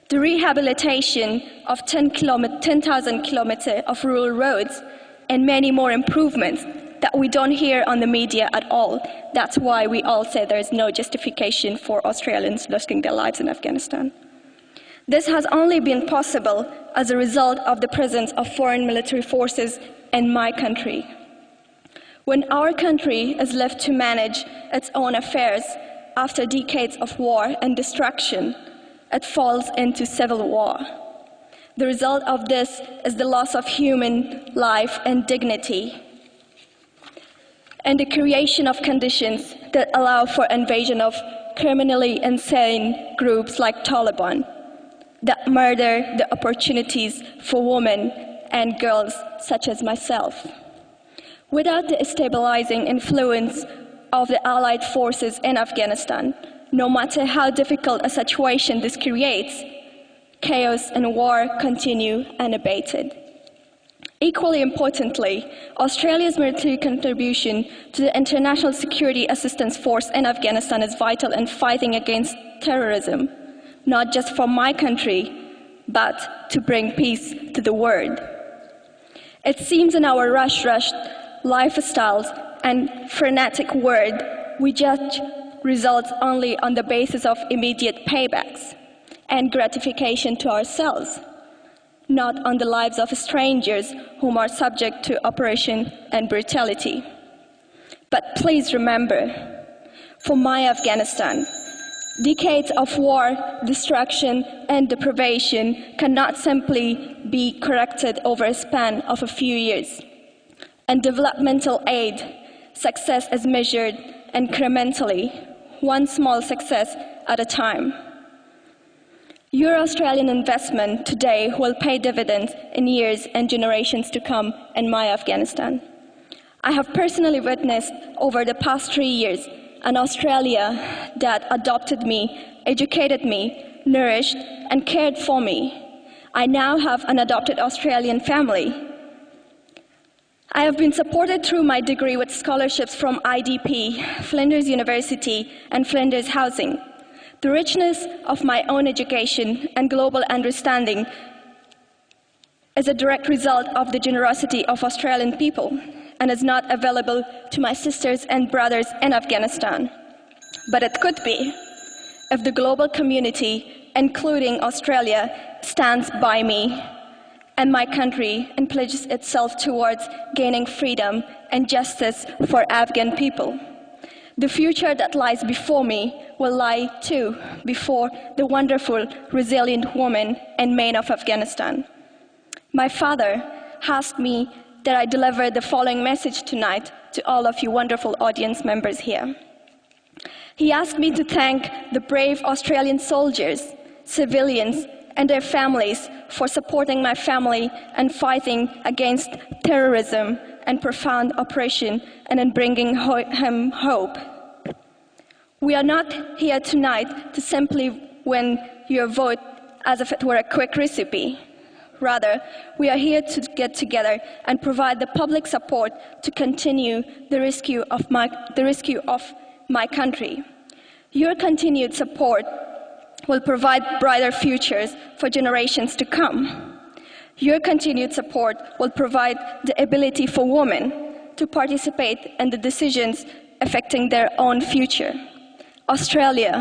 the rehabilitation of 10,000 kilometers of rural roads, and many more improvements that we don't hear on the media at all. That's why we all say there is no justification for Australians losing their lives in Afghanistan. This has only been possible as a result of the presence of foreign military forces in my country. When our country is left to manage its own affairs after decades of war and destruction, it falls into civil war. The result of this is the loss of human life and dignity, and the creation of conditions that allow for invasion of criminally insane groups like Taliban that murder the opportunities for women and girls such as myself. Without the stabilizing influence of the Allied forces in Afghanistan, no matter how difficult a situation this creates, chaos and war continue unabated. Equally importantly, Australia's military contribution to the International Security Assistance Force in Afghanistan is vital in fighting against terrorism, not just for my country, but to bring peace to the world. It seems in our rushed lifestyles and frenetic world, we judge results only on the basis of immediate paybacks and gratification to ourselves, not on the lives of strangers whom are subject to oppression and brutality. But please remember, for my Afghanistan, decades of war, destruction, and deprivation cannot simply be corrected over a span of a few years. In developmental aid, success is measured incrementally, one small success at a time. Your Australian investment today will pay dividends in years and generations to come in my Afghanistan. I have personally witnessed over the past 3 years an Australia that adopted me, educated me, nourished, and cared for me. I now have an adopted Australian family. I have been supported through my degree with scholarships from IDP, Flinders University, and Flinders Housing. The richness of my own education and global understanding is a direct result of the generosity of Australian people and is not available to my sisters and brothers in Afghanistan. But it could be if the global community, including Australia, stands by me and my country and pledges itself towards gaining freedom and justice for Afghan people. The future that lies before me will lie too before the wonderful, resilient women and men of Afghanistan. My father asked me that I deliver the following message tonight to all of you wonderful audience members here. He asked me to thank the brave Australian soldiers, civilians, and their families for supporting my family and fighting against terrorism and profound oppression and in bringing him hope. We are not here tonight to simply win your vote as if it were a quick recipe. Rather, we are here to get together and provide the public support to continue the rescue of my country. Your continued support will provide brighter futures for generations to come. Your continued support will provide the ability for women to participate in the decisions affecting their own future. Australia,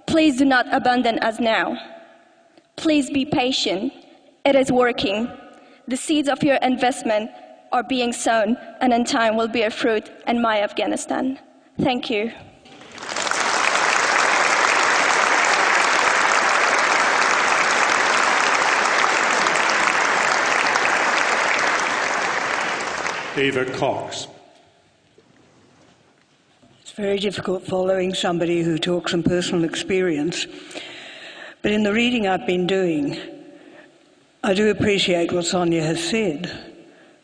please do not abandon us now. Please be patient. It is working. The seeds of your investment are being sown, and in time will bear fruit in my Afghanistan. Thank you. Eva Cox. It's very difficult following somebody who talks from personal experience, but in the reading I've been doing, I do appreciate what Sonia has said.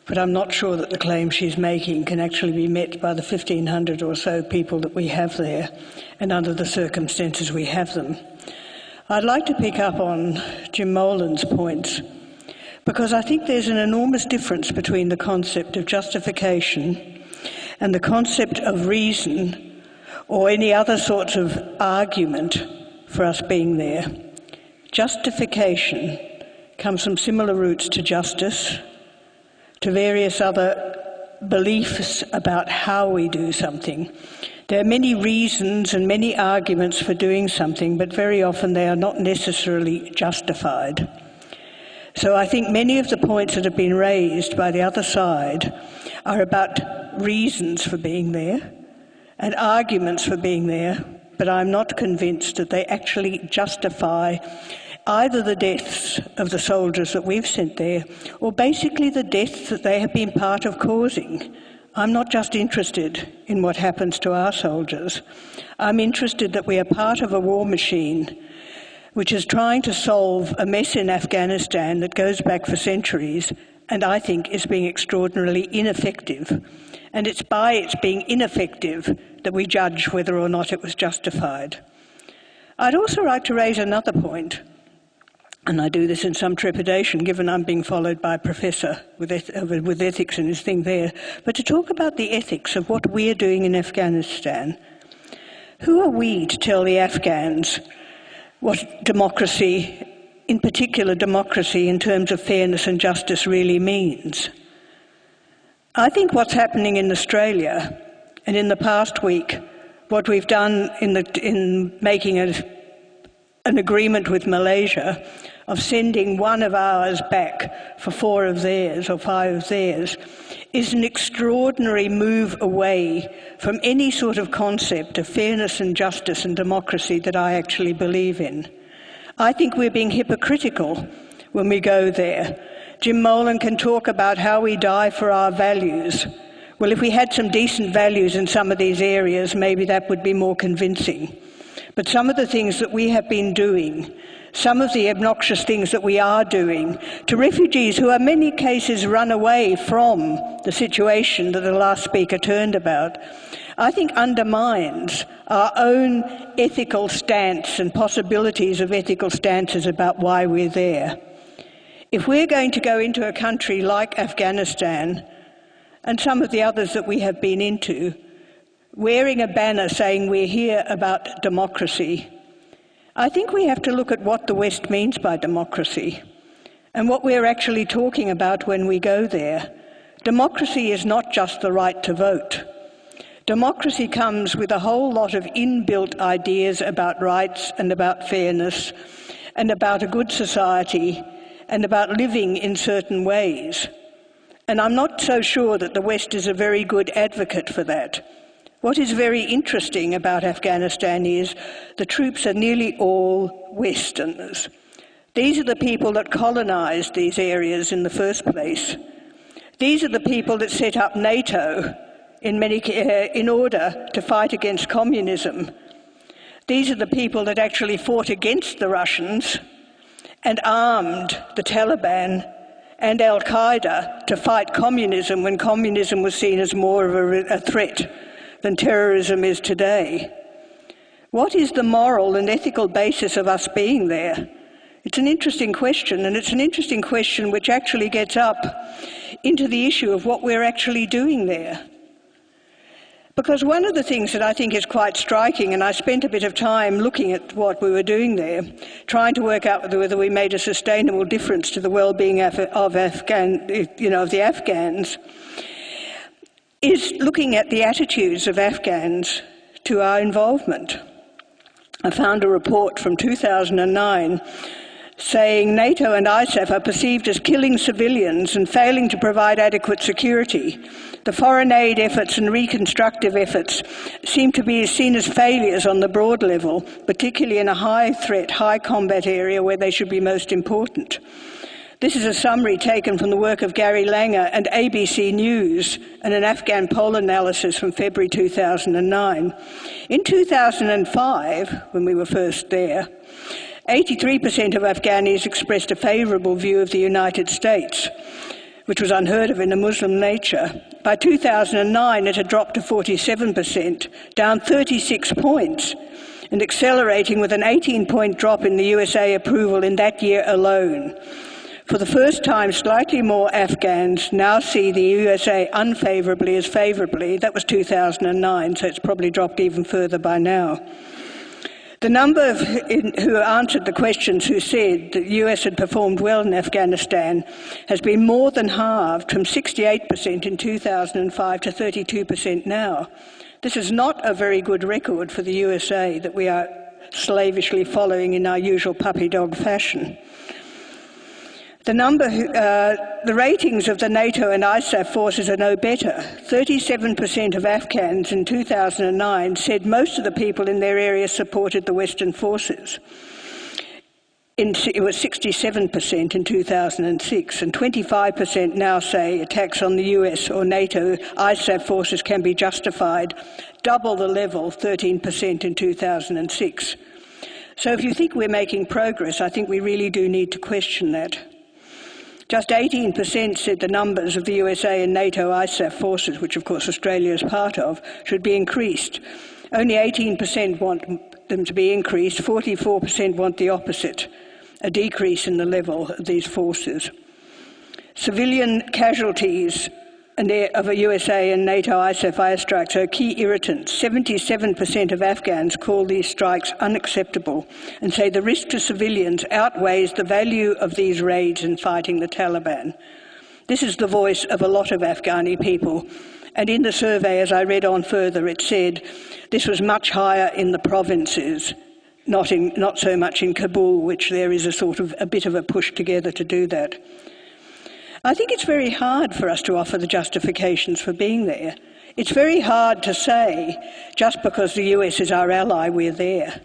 but I'm not sure that the claim she's making can actually be met by the 1,500 or so people that we have there and under the circumstances we have them. I'd like to pick up on Jim Molan's points, because I think there's an enormous difference between the concept of justification and the concept of reason or any other sorts of argument for us being there. Justification comes from similar roots to justice, to various other beliefs about how we do something. There are many reasons and many arguments for doing something, but very often they are not necessarily justified. So I think many of the points that have been raised by the other side are about reasons for being there and arguments for being there, but I'm not convinced that they actually justify either the deaths of the soldiers that we've sent there or basically the deaths that they have been part of causing. I'm not just interested in what happens to our soldiers. I'm interested that we are part of a war machine which is trying to solve a mess in Afghanistan that goes back for centuries and I think is being extraordinarily ineffective. And it's by its being ineffective that we judge whether or not it was justified. I'd also like to raise another point, and I do this in some trepidation given I'm being followed by a professor with ethics and his thing there, but to talk about the ethics of what we're doing in Afghanistan. Who are we to tell the Afghans what democracy, in particular democracy in terms of fairness and justice, really means? I think what's happening in Australia, and in the past week, what we've done in making an agreement with Malaysia of sending one of ours back for 4 of theirs or 5 of theirs, is an extraordinary move away from any sort of concept of fairness and justice and democracy that I actually believe in. I think we're being hypocritical when we go there. Jim Molan can talk about how we die for our values. Well, if we had some decent values in some of these areas, maybe that would be more convincing. But some of the things that we have been doing, some of the obnoxious things that we are doing to refugees who in many cases run away from the situation that the last speaker turned about, I think undermines our own ethical stance and possibilities of ethical stances about why we're there. If we're going to go into a country like Afghanistan and some of the others that we have been into, wearing a banner saying we're here about democracy, I think we have to look at what the West means by democracy and what we're actually talking about when we go there. Democracy is not just the right to vote. Democracy comes with a whole lot of inbuilt ideas about rights and about fairness and about a good society and about living in certain ways. And I'm not so sure that the West is a very good advocate for that. What is very interesting about Afghanistan is the troops are nearly all Westerners. These are the people that colonized these areas in the first place. These are the people that set up NATO in order to fight against communism. These are the people that actually fought against the Russians and armed the Taliban and Al-Qaeda to fight communism when communism was seen as more of a threat than terrorism is today. What is the moral and ethical basis of us being there? It's an interesting question, and it's an interesting question which actually gets up into the issue of what we're actually doing there. Because one of the things that I think is quite striking, and I spent a bit of time looking at what we were doing there, trying to work out whether we made a sustainable difference to the well-being of the Afghans, is looking at the attitudes of Afghans to our involvement. I found a report from 2009 saying NATO and ISAF are perceived as killing civilians and failing to provide adequate security. The foreign aid efforts and reconstructive efforts seem to be seen as failures on the broad level, particularly in a high-threat, high-combat area where they should be most important. This is a summary taken from the work of Gary Langer and ABC News and an Afghan poll analysis from February 2009. In 2005, when we were first there, 83% of Afghanis expressed a favourable view of the United States, which was unheard of in a Muslim nature. By 2009, it had dropped to 47%, down 36 points, and accelerating with an 18-point drop in the USA approval in that year alone. For the first time, slightly more Afghans now see the USA unfavourably as favourably. That was 2009, so it's probably dropped even further by now. The number of who answered the questions who said that the US had performed well in Afghanistan has been more than halved, from 68% in 2005 to 32% now. This is not a very good record for the USA that we are slavishly following in our usual puppy dog fashion. The ratings of the NATO and ISAF forces are no better. 37% of Afghans in 2009 said most of the people in their area supported the Western forces. It was 67% in 2006, and 25% now say attacks on the US or NATO ISAF forces can be justified, double the level, 13% in 2006. So if you think we're making progress, I think we really do need to question that. Just 18% said the numbers of the USA and NATO ISAF forces, which of course Australia is part of, should be increased. Only 18% want them to be increased, 44% want the opposite, a decrease in the level of these forces. Civilian casualties of a USA and NATO ISAF airstrikes are a key irritant. 77% of Afghans call these strikes unacceptable and say the risk to civilians outweighs the value of these raids in fighting the Taliban. This is the voice of a lot of Afghani people. And in the survey, as I read on further, it said this was much higher in the provinces, not so much in Kabul, which there is a bit of a push together to do that. I think it's very hard for us to offer the justifications for being there. It's very hard to say, just because the US is our ally, we're there.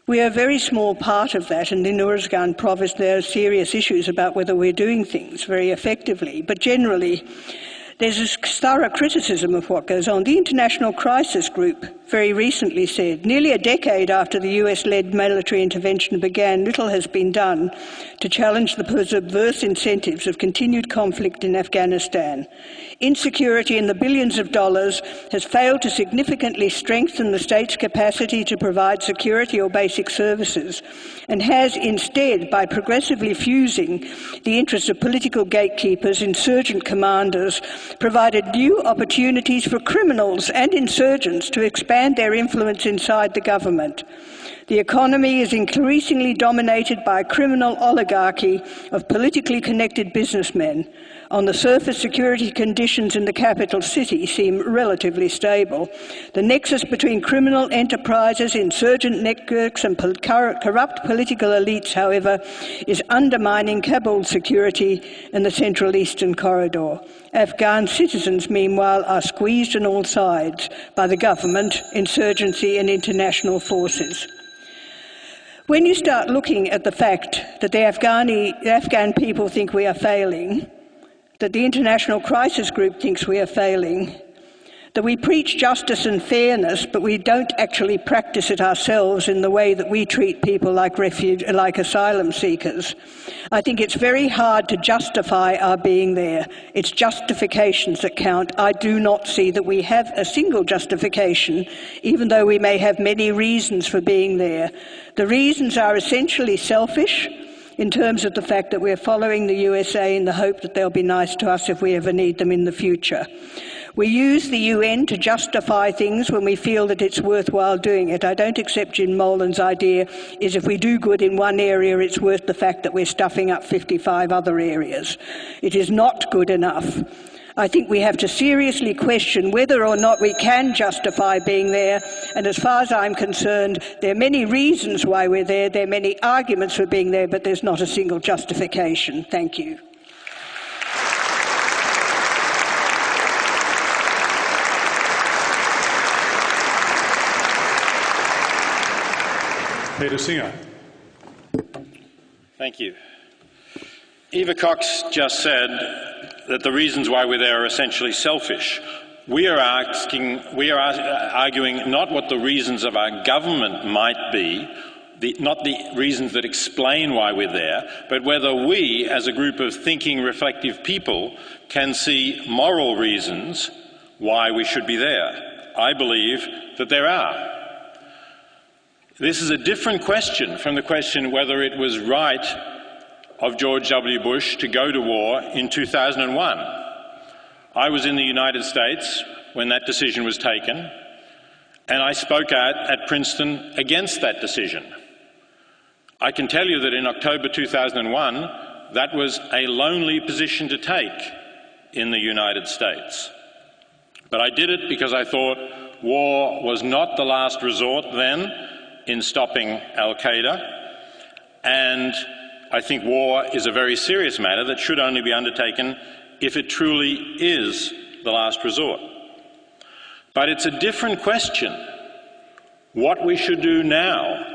We are a very small part of that, and in Uruzgan province there are serious issues about whether we're doing things very effectively. But generally, there's a thorough criticism of what goes on. The International Crisis Group very recently said, nearly a decade after the US-led military intervention began, little has been done to challenge the perverse incentives of continued conflict in Afghanistan. Insecurity in the billions of dollars has failed to significantly strengthen the state's capacity to provide security or basic services, and has instead, by progressively fusing the interests of political gatekeepers, insurgent commanders, provided new opportunities for criminals and insurgents to expand their influence inside the government. The economy is increasingly dominated by a criminal oligarchy of politically connected businessmen. On the surface, security conditions in the capital city seem relatively stable. The nexus between criminal enterprises, insurgent networks and corrupt political elites, however, is undermining Kabul's security and the Central Eastern Corridor. Afghan citizens, meanwhile, are squeezed on all sides by the government, insurgency and international forces. When you start looking at the fact that the Afghan people think we are failing, that the International Crisis Group thinks we are failing, that we preach justice and fairness, but we don't actually practice it ourselves in the way that we treat people like asylum seekers, I think it's very hard to justify our being there. It's justifications that count. I do not see that we have a single justification, even though we may have many reasons for being there. The reasons are essentially selfish, in terms of the fact that we're following the USA in the hope that they'll be nice to us if we ever need them in the future. We use the UN to justify things when we feel that it's worthwhile doing it. I don't accept Jim Molan's idea is if we do good in one area, it's worth the fact that we're stuffing up 55 other areas. It is not good enough. I think we have to seriously question whether or not we can justify being there, and as far as I'm concerned, there are many reasons why we're there, there are many arguments for being there, but there's not a single justification. Thank you. Peter Singer. Thank you. Eva Cox just said that the reasons why we're there are essentially selfish. We are arguing not what the reasons of our government might be, not the reasons that explain why we're there, but whether we, as a group of thinking, reflective people, can see moral reasons why we should be there. I believe that there are. This is a different question from the question whether it was right of George W. Bush to go to war in 2001. I was in the United States when that decision was taken, and I spoke out at Princeton against that decision. I can tell you that in October 2001, that was a lonely position to take in the United States. But I did it because I thought war was not the last resort then in stopping Al-Qaeda, and I think war is a very serious matter that should only be undertaken if it truly is the last resort. But it's a different question what we should do now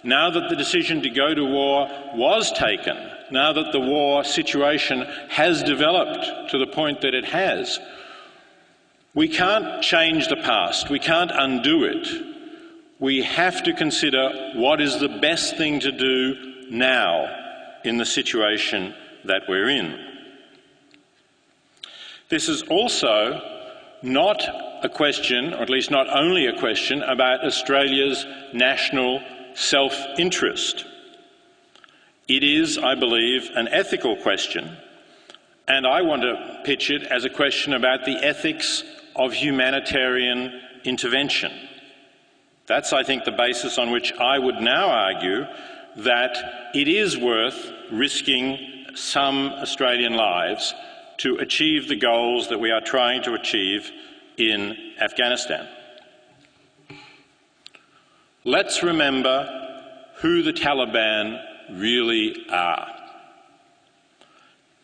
that the decision to go to war was taken, now that the war situation has developed to the point that it has. We can't change the past. We can't undo it. We have to consider what is the best thing to do now in the situation that we're in. This is also not a question, or at least not only a question, about Australia's national self-interest. It is, I believe, an ethical question, and I want to pitch it as a question about the ethics of humanitarian intervention. That's, I think, the basis on which I would now argue that it is worth risking some Australian lives to achieve the goals that we are trying to achieve in Afghanistan. Let's remember who the Taliban really are.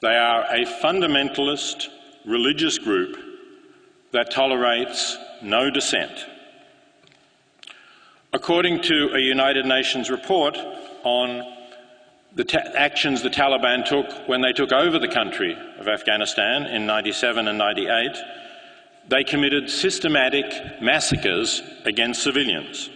They are a fundamentalist religious group that tolerates no dissent. According to a United Nations report on the actions the Taliban took when they took over the country of Afghanistan in 97 and 98, they committed systematic massacres against civilians.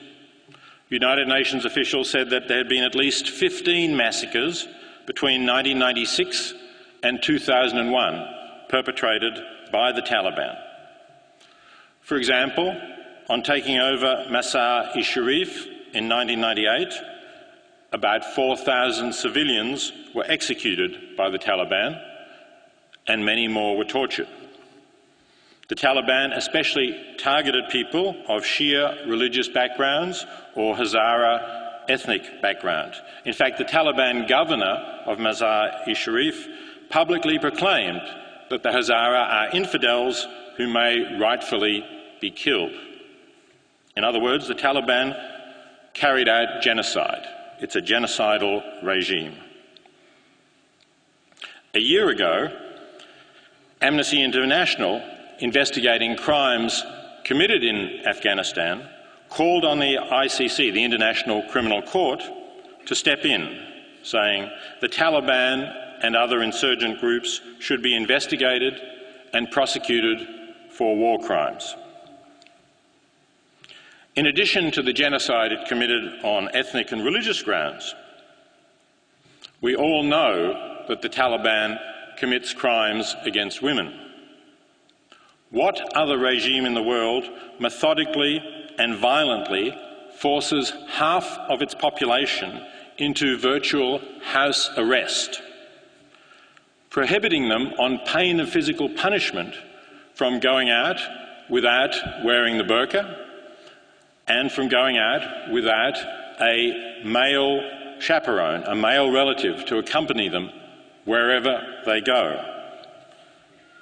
United Nations officials said that there had been at least 15 massacres between 1996 and 2001 perpetrated by the Taliban. For example, on taking over Mazar-e-Sharif in 1998, about 4,000 civilians were executed by the Taliban and many more were tortured. The Taliban especially targeted people of Shia religious backgrounds or Hazara ethnic background. In fact, the Taliban governor of Mazar-e-Sharif publicly proclaimed that the Hazara are infidels who may rightfully be killed. In other words, the Taliban carried out genocide. It's a genocidal regime. A year ago, Amnesty International, investigating crimes committed in Afghanistan, called on the ICC, the International Criminal Court, to step in, saying the Taliban and other insurgent groups should be investigated and prosecuted for war crimes. In addition to the genocide it committed on ethnic and religious grounds, we all know that the Taliban commits crimes against women. What other regime in the world methodically and violently forces half of its population into virtual house arrest, prohibiting them on pain of physical punishment from going out without wearing the burqa and from going out without a male chaperone, a male relative to accompany them wherever they go?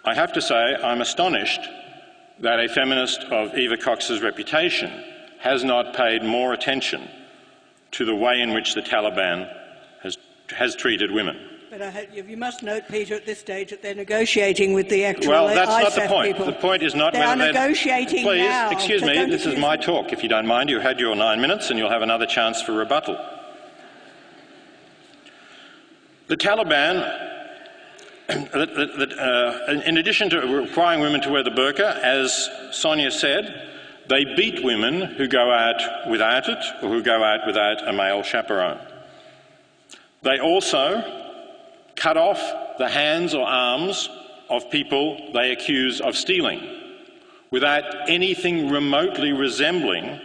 I have to say I'm astonished that a feminist of Eva Cox's reputation has not paid more attention to the way in which the Taliban has treated women. But you must note, Peter, at this stage that they're negotiating with the actual Well, that's not the ISAF point. people. The point is not they whether are negotiating Please, now. excuse So me, this is my talk. If you don't mind, you had your 9 minutes and you'll have another chance for rebuttal. The Taliban, in addition to requiring women to wear the burqa, as Sonia said, They beat women who go out without it or who go out without a male chaperone. They also cut off the hands or arms of people they accuse of stealing without anything remotely resembling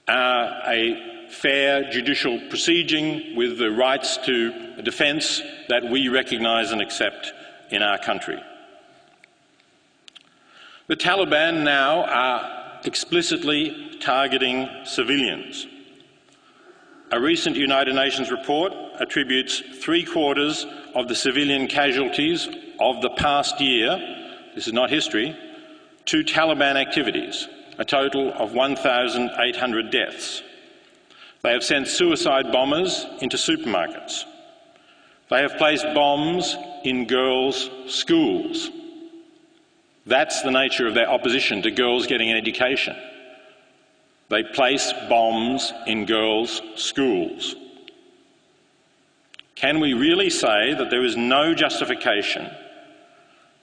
a fair judicial proceeding with the rights to a defence that we recognise and accept in our country. The Taliban now are explicitly targeting civilians. A recent United Nations report attributes 3/4 of the civilian casualties of the past year, this is not history, to Taliban activities, a total of 1,800 deaths. They have sent suicide bombers into supermarkets. They have placed bombs in girls' schools. That's the nature of their opposition to girls getting an education. They place bombs in girls' schools. Can we really say that there is no justification,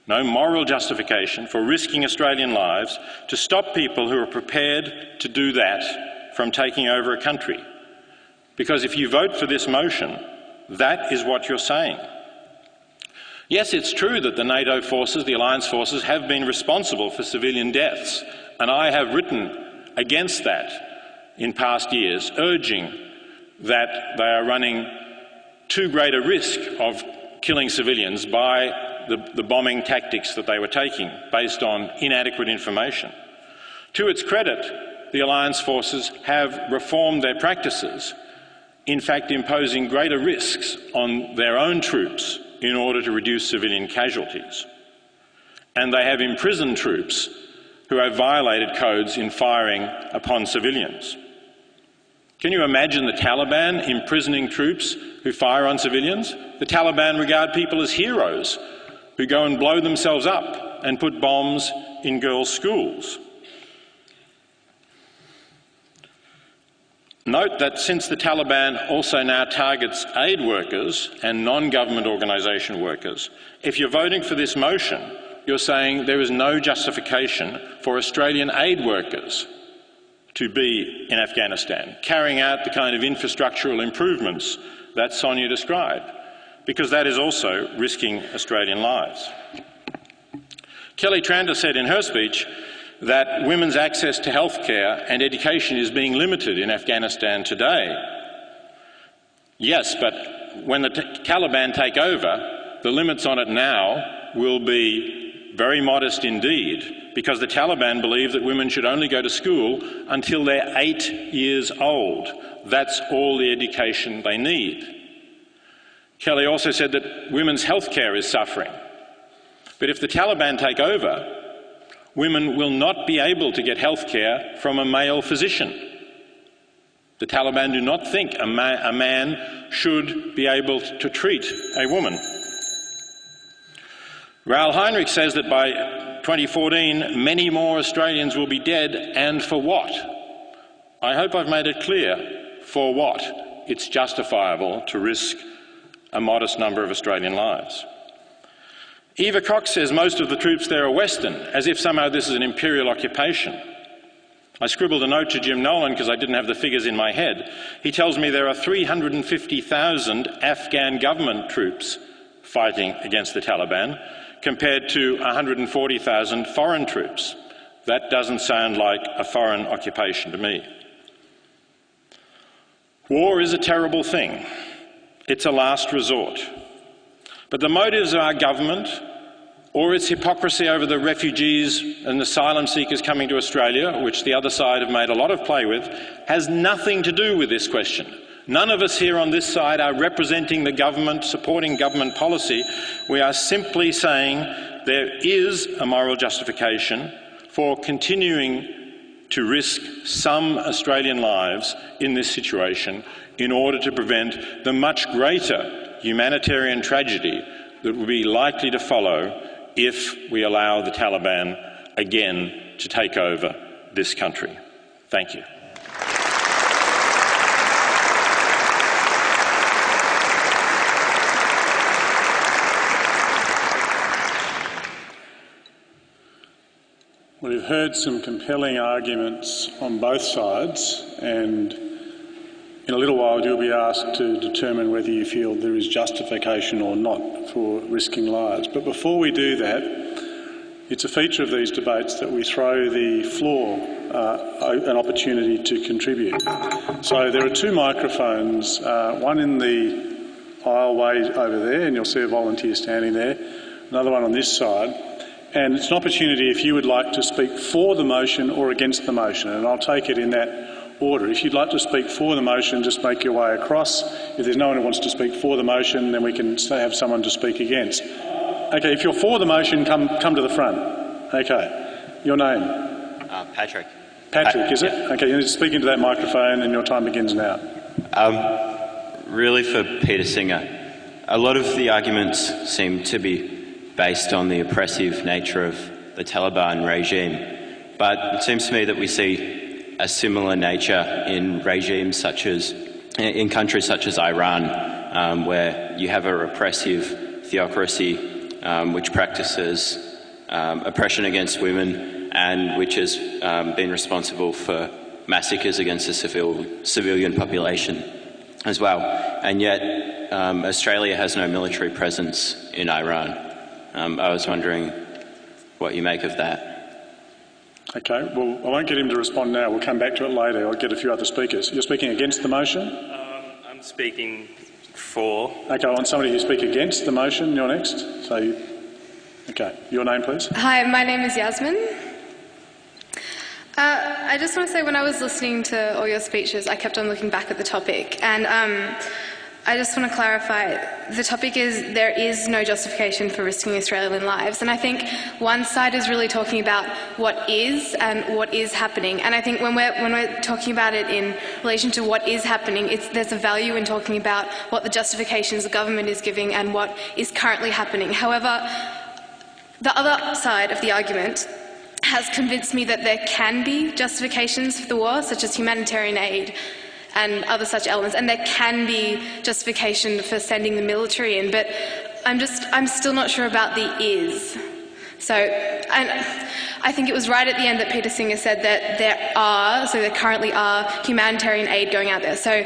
no moral justification for risking Australian lives to stop people who are prepared to do that from taking over a country? Because if you vote for this motion, that is what you're saying. Yes, it's true that the NATO forces, the alliance forces, have been responsible for civilian deaths, and I have written against that in past years, urging that they are running too great a risk of killing civilians by the bombing tactics that they were taking based on inadequate information. To its credit, the alliance forces have reformed their practices, in fact imposing greater risks on their own troops in order to reduce civilian casualties. And they have imprisoned troops who have violated codes in firing upon civilians. Can you imagine the Taliban imprisoning troops who fire on civilians? The Taliban regard people as heroes who go and blow themselves up and put bombs in girls' schools. Note that since the Taliban also now targets aid workers and non-government organisation workers, if you're voting for this motion, you're saying there is no justification for Australian aid workers to be in Afghanistan, carrying out the kind of infrastructural improvements that Sonia described, because that is also risking Australian lives. Kellie Tranter said in her speech that women's access to healthcare and education is being limited in Afghanistan today. Yes, but when the Taliban take over, the limits on it now will be very modest indeed, because the Taliban believe that women should only go to school until they're 8 years old. That's all the education they need. Kellie also said that women's healthcare is suffering. But if the Taliban take over, women will not be able to get healthcare from a male physician. The Taliban do not think a man should be able to treat a woman. Raoul Heinrichs says that by 2014, many more Australians will be dead, and for what? I hope I've made it clear for what it's justifiable to risk a modest number of Australian lives. Eva Cox says most of the troops there are Western, as if somehow this is an imperial occupation. I scribbled a note to Jim Nolan because I didn't have the figures in my head. He tells me there are 350,000 Afghan government troops fighting against the Taliban, compared to 140,000 foreign troops. That doesn't sound like a foreign occupation to me. War is a terrible thing. It's a last resort. But the motives of our government, or its hypocrisy over the refugees and asylum seekers coming to Australia, which the other side have made a lot of play with, has nothing to do with this question. None of us here on this side are representing the government, supporting government policy. We are simply saying there is a moral justification for continuing to risk some Australian lives in this situation in order to prevent the much greater humanitarian tragedy that would be likely to follow if we allow the Taliban again to take over this country. Thank you. We've heard some compelling arguments on both sides, and in a little while you'll be asked to determine whether you feel there is justification or not for risking lives. But before we do that, it's a feature of these debates that we throw the floor an opportunity to contribute. So there are two microphones, one in the aisleway over there, and you'll see a volunteer standing there, another one on this side. And it's an opportunity if you would like to speak for the motion or against the motion, and I'll take it in that order. If you'd like to speak for the motion, just make your way across. If there's no one who wants to speak for the motion, then we can have someone to speak against. Okay, if you're for the motion, come to the front. Okay. Your name? Patrick. Patrick, is it? Yeah. Okay, you need to speak into that microphone and your time begins now. Really for Peter Singer, a lot of the arguments seem to be based on the oppressive nature of the Taliban regime, but it seems to me that we see a similar nature in regimes such as, in countries such as Iran, where you have a repressive theocracy which practices oppression against women and which has been responsible for massacres against the civilian population as well. And yet Australia has no military presence in Iran. I was wondering what you make of that. Okay, well, I won't get him to respond now. We'll come back to it later. I'll get a few other speakers. You're speaking against the motion? I'm speaking for. Okay, I want somebody to speak against the motion. You're next. So, okay, your name, please. Hi, my name is Yasmin. I just want to say, when I was listening to all your speeches, I kept on looking back at the topic, and I just want to clarify, the topic is there is no justification for risking Australian lives, and I think one side is really talking about what is and what is happening, and I think when we're talking about it in relation to what is happening, there's a value in talking about what the justifications the government is giving and what is currently happening. However, the other side of the argument has convinced me that there can be justifications for the war, such as humanitarian aid and other such elements, and there can be justification for sending the military in, but I'm still not sure about the is. So I think it was right at the end that Peter Singer said that there currently are humanitarian aid going out there. So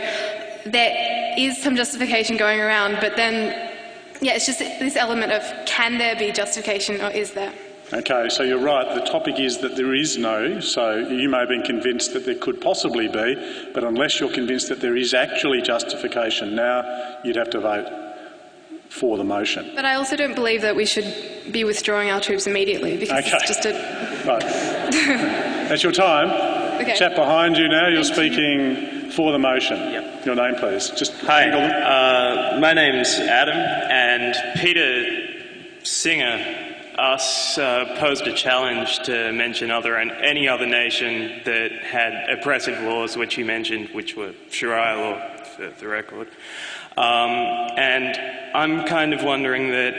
there is some justification going around, but then, yeah, it's just this element of can there be justification or is there? Okay, so you're right. The topic is that there is no, so you may have been convinced that there could possibly be, but unless you're convinced that there is actually justification now, you'd have to vote for the motion. But I also don't believe that we should be withdrawing our troops immediately, because it's just a... Right. That's your time. Okay. Chap behind you now, you're speaking for the motion. Yep. Your name, please. Hi, my name's Adam, and Peter Singer posed a challenge to mention any other nation that had oppressive laws, which he mentioned, which were Sharia law, for the record. And I'm kind of wondering that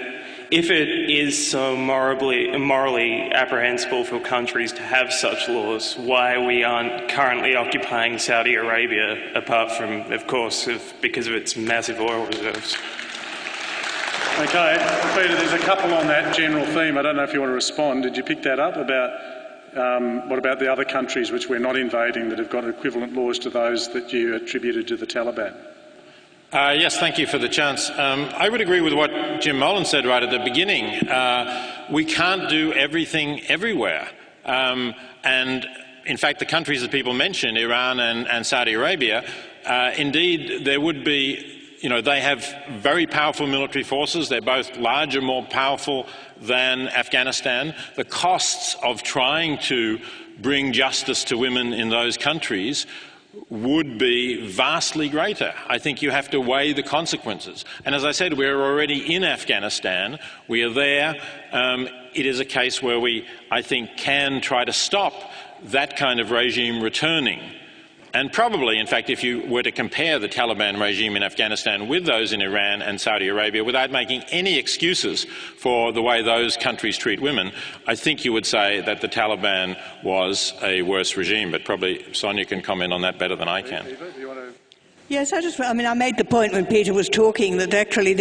if it is so morally apprehensible for countries to have such laws, why we aren't currently occupying Saudi Arabia, apart from, of course, because of its massive oil reserves. Okay, Peter, there's a couple on that general theme. I don't know if you want to respond. Did you pick that up about what about the other countries which we're not invading that have got equivalent laws to those that you attributed to the Taliban? Yes, thank you for the chance. I would agree with what Jim Molan said right at the beginning. We can't do everything everywhere. And in fact, the countries that people mentioned, Iran and Saudi Arabia, indeed there would be, they have very powerful military forces. They're both larger, more powerful than Afghanistan. The costs of trying to bring justice to women in those countries would be vastly greater. I think you have to weigh the consequences. And as I said, we're already in Afghanistan. We are there. It is a case where we, I think, can try to stop that kind of regime returning. And probably, in fact, if you were to compare the Taliban regime in Afghanistan with those in Iran and Saudi Arabia, without making any excuses for the way those countries treat women, I think you would say that the Taliban was a worse regime. But probably Sonia can comment on that better than I can. Yes, I made the point when Peter was talking that actually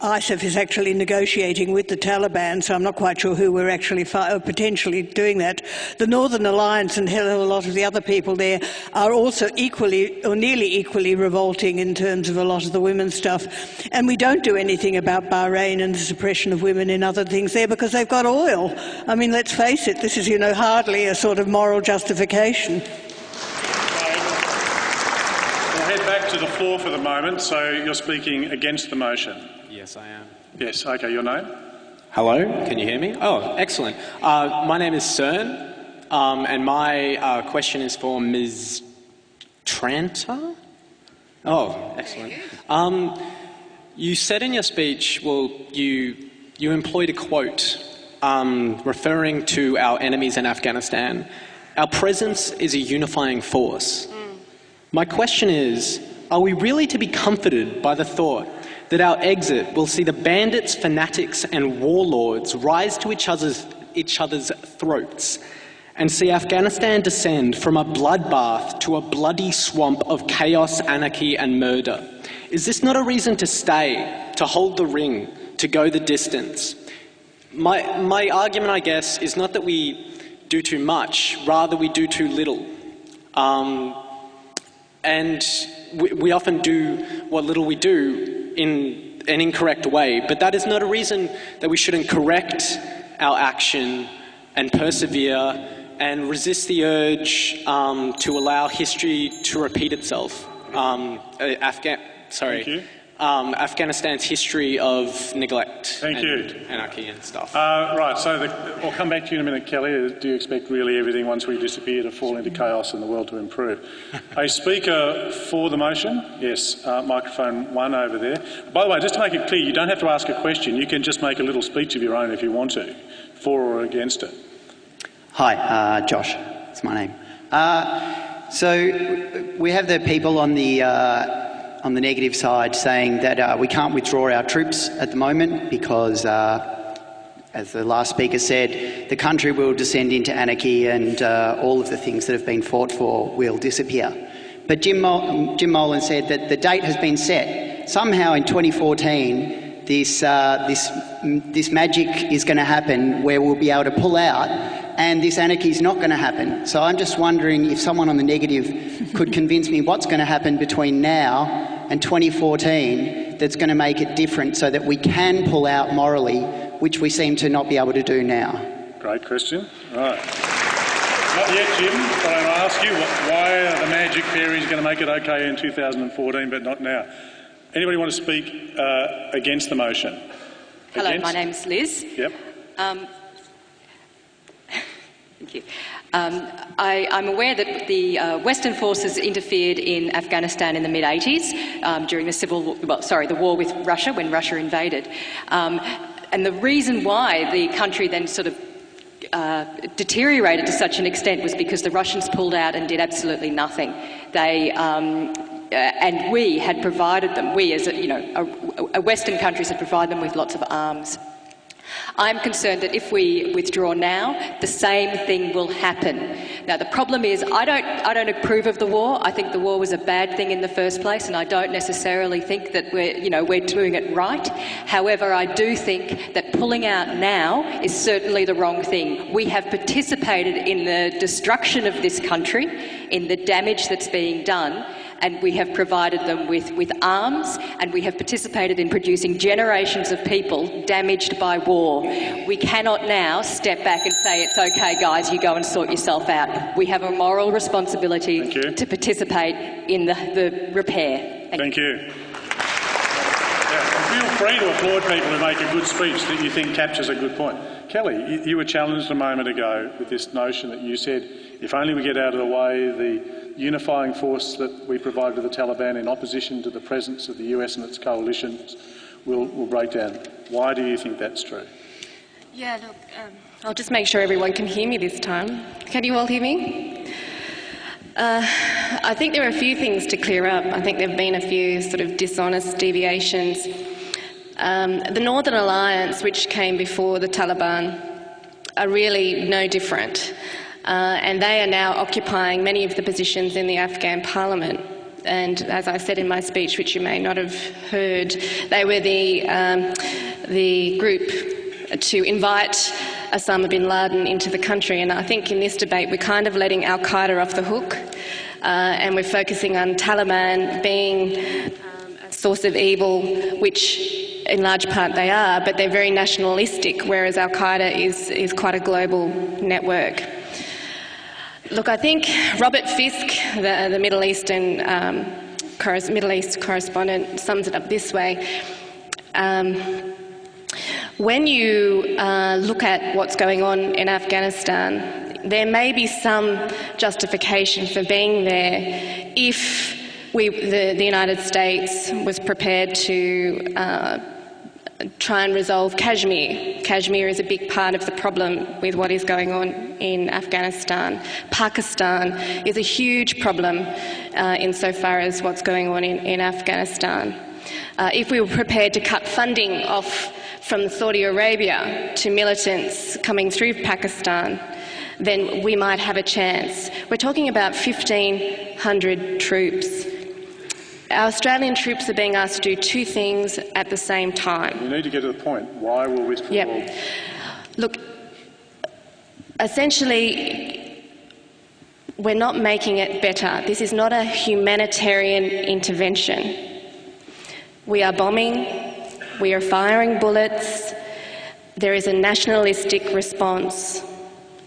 ISAF is actually negotiating with the Taliban, so I'm not quite sure who we're actually potentially doing that. The Northern Alliance and a lot of the other people there are also equally or nearly equally revolting in terms of a lot of the women's stuff. And we don't do anything about Bahrain and the suppression of women in other things there because they've got oil. I mean, let's face it, this is, hardly a sort of moral justification. We'll head back to the floor for the moment. So you're speaking against the motion? Yes, I am. Yes, okay, your name? Hello, can you hear me? Oh, excellent. My name is Cern, and my question is for Ms. Tranter? Oh, excellent. You said in your speech, well, you employed a quote referring to our enemies in Afghanistan. Our presence is a unifying force. My question is, are we really to be comforted by the thought that our exit will see the bandits, fanatics and warlords rise to each other's throats and see Afghanistan descend from a bloodbath to a bloody swamp of chaos, anarchy and murder? Is this not a reason to stay, to hold the ring, to go the distance? My argument, I guess, is not that we do too much, rather we do too little. And we often do what little we do in an incorrect way, but that is not a reason that we shouldn't correct our action and persevere and resist the urge to allow history to repeat itself. Afghanistan's history of neglect and anarchy and stuff. Right, so I'll come back to you in a minute, Kelly. Do you expect really everything once we disappear to fall into chaos and the world to improve? A speaker for the motion? Yes, microphone 1 over there. By the way, just to make it clear, you don't have to ask a question. You can just make a little speech of your own if you want to, for or against it. Hi, Josh, that's my name. So we have the people on the negative side saying that we can't withdraw our troops at the moment because, as the last speaker said, the country will descend into anarchy and all of the things that have been fought for will disappear. But Jim Molan said that the date has been set. Somehow in 2014, this magic is going to happen where we'll be able to pull out and this anarchy is not going to happen. So I'm just wondering if someone on the negative could convince me what's going to happen between now and 2014 that's going to make it different so that we can pull out morally, which we seem to not be able to do now. Great question. Right. Not yet, Jim, but I'll ask you, why are the magic fairies going to make it okay in 2014 but not now? Anybody want to speak against the motion? Hello, against? My name's Liz. Yep. Thank you. I'm aware that the Western forces interfered in Afghanistan in the mid-80s during the war with Russia, when Russia invaded. And the reason why the country then sort of deteriorated to such an extent was because the Russians pulled out and did absolutely nothing. They and we had provided them, we as Western countries had provided them with lots of arms. I'm concerned that if we withdraw now, the same thing will happen. Now, the problem is I don't approve of the war. I think the war was a bad thing in the first place, and I don't necessarily think that we're doing it right. However, I do think that pulling out now is certainly the wrong thing. We have participated in the destruction of this country, in the damage that's being done, and we have provided them with arms, and we have participated in producing generations of people damaged by war. We cannot now step back and say, it's okay, guys, you go and sort yourself out. We have a moral responsibility to participate in the repair. Thank you. Yeah, feel free to applaud people who make a good speech that you think captures a good point. Kelly, you were challenged a moment ago with this notion that you said, if only we get out of the way the unifying force that we provide to the Taliban in opposition to the presence of the US and its coalitions will break down. Why do you think that's true? Yeah, look, I'll just make sure everyone can hear me this time. Can you all hear me? I think there are a few things to clear up. I think there have been a few sort of dishonest deviations. The Northern Alliance, which came before the Taliban, are really no different. And they are now occupying many of the positions in the Afghan parliament. and as I said in my speech, which you may not have heard, they were the group to invite Osama bin Laden into the country. And I think in this debate we're kind of letting Al-Qaeda off the hook, and we're focusing on Taliban being a source of evil, which in large part they are, but they're very nationalistic, whereas Al-Qaeda is quite a global network. Look, I think Robert Fisk, the Middle East correspondent, sums it up this way. When you look at what's going on in Afghanistan, there may be some justification for being there if the United States was prepared to try and resolve Kashmir. Kashmir is a big part of the problem with what is going on in Afghanistan. Pakistan is a huge problem insofar as what's going on in Afghanistan. If we were prepared to cut funding off from Saudi Arabia to militants coming through Pakistan, then we might have a chance. We're talking about 1,500 troops. Our Australian troops are being asked to do two things at the same time. You need to get to the point. Why will withdraw? Yep. Look, essentially, we're not making it better. This is not a humanitarian intervention. We are bombing, we are firing bullets. There is a nationalistic response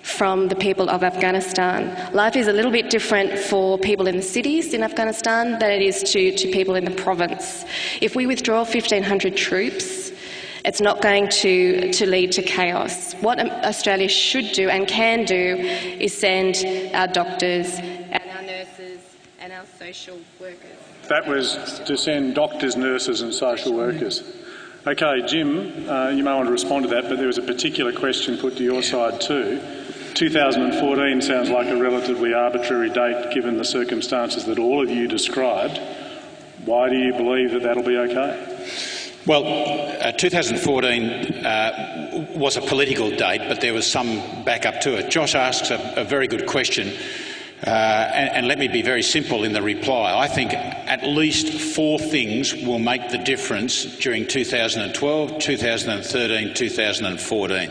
from the people of Afghanistan. Life is a little bit different for people in the cities in Afghanistan than it is to people in the province. If we withdraw 1,500 troops, it's not going to lead to chaos. What Australia should do and can do is send our doctors and our nurses and our social workers. That was to send doctors, nurses and social workers. Okay, Jim, you may want to respond to that, but there was a particular question put to your side too. 2014 sounds like a relatively arbitrary date given the circumstances that all of you described. Why do you believe that that'll be okay? Well, 2014 was a political date, but there was some backup to it. Josh asks a very good question, and let me be very simple in the reply. I think at least 4 things will make the difference during 2012, 2013, 2014.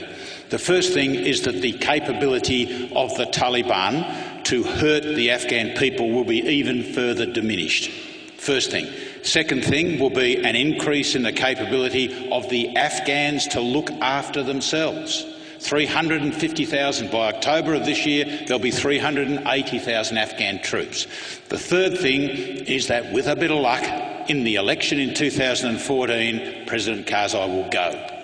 The first thing is that the capability of the Taliban to hurt the Afghan people will be even further diminished. First thing. Second thing will be an increase in the capability of the Afghans to look after themselves. 350,000 by October of this year, there'll be 380,000 Afghan troops. The third thing is that with a bit of luck, in the election in 2014, President Karzai will go.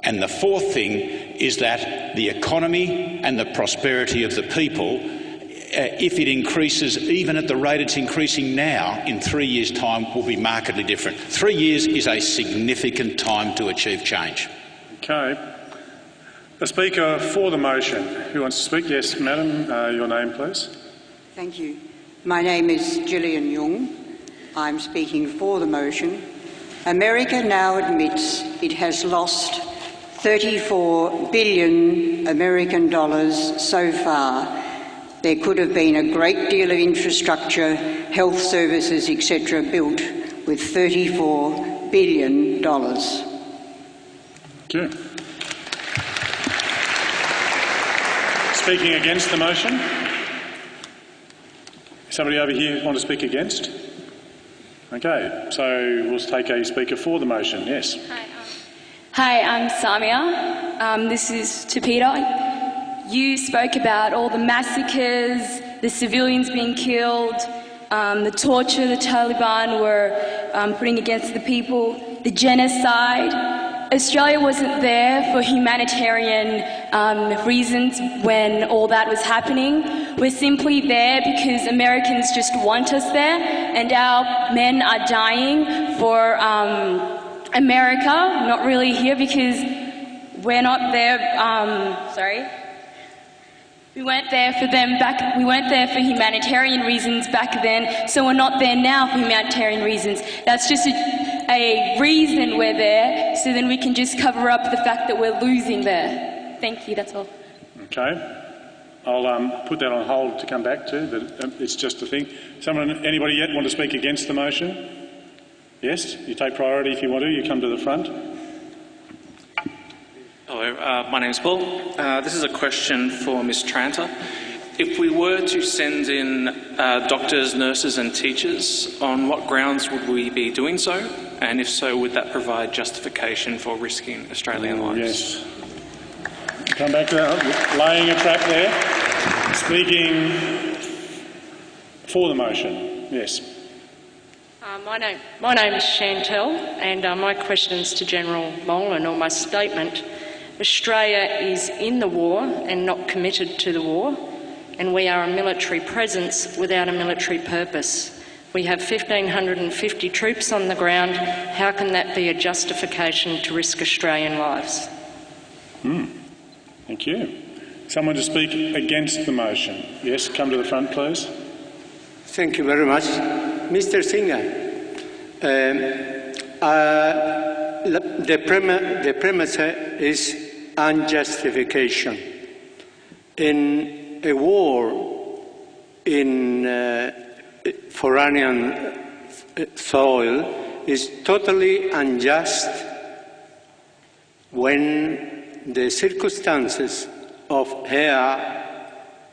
And the fourth thing is that the economy and the prosperity of the people, if it increases even at the rate it's increasing now, in 3 years' time will be markedly different. 3 years is a significant time to achieve change. Okay. A speaker for the motion. Who wants to speak? Yes, madam. Your name, please. Thank you. My name is Gillian Jung. I'm speaking for the motion. America now admits it has lost 34 billion American dollars so far. There could have been a great deal of infrastructure, health services, etc. built with $34 billion. Thank you. Speaking against the motion? Somebody over here want to speak against? Okay, so we'll take a speaker for the motion. Yes. Hi, I'm Samia. This is to Peter. You spoke about all the massacres, the civilians being killed, the torture the Taliban were putting against the people, the genocide. Australia wasn't there for humanitarian reasons when all that was happening. We're simply there because Americans just want us there, and our men are dying for America, not really here because we're not there, we weren't there for them back, we weren't there for humanitarian reasons back then, so we're not there now for humanitarian reasons. That's just a reason we're there, so then we can just cover up the fact that we're losing there. Thank you, that's all. Okay. I'll put that on hold to come back to, but it's just a thing. Anybody yet want to speak against the motion? Yes, you take priority if you want to. You come to the front. Hello, my name is Paul. This is a question for Ms. Tranter. If we were to send in doctors, nurses and teachers, on what grounds would we be doing so? And if so, would that provide justification for risking Australian lives? Yes. Come back to that. Laying a trap there. Speaking for the motion. Yes. My name is Chantel, and my question's to General Molan, or my statement. Australia is in the war and not committed to the war, and we are a military presence without a military purpose. We have 1,550 troops on the ground. How can that be a justification to risk Australian lives? Thank you. Someone to speak against the motion. Yes, come to the front, please. Thank you very much. Mr. Singer, the premise is unjustification. In a war in foreign soil is totally unjust when the circumstances of her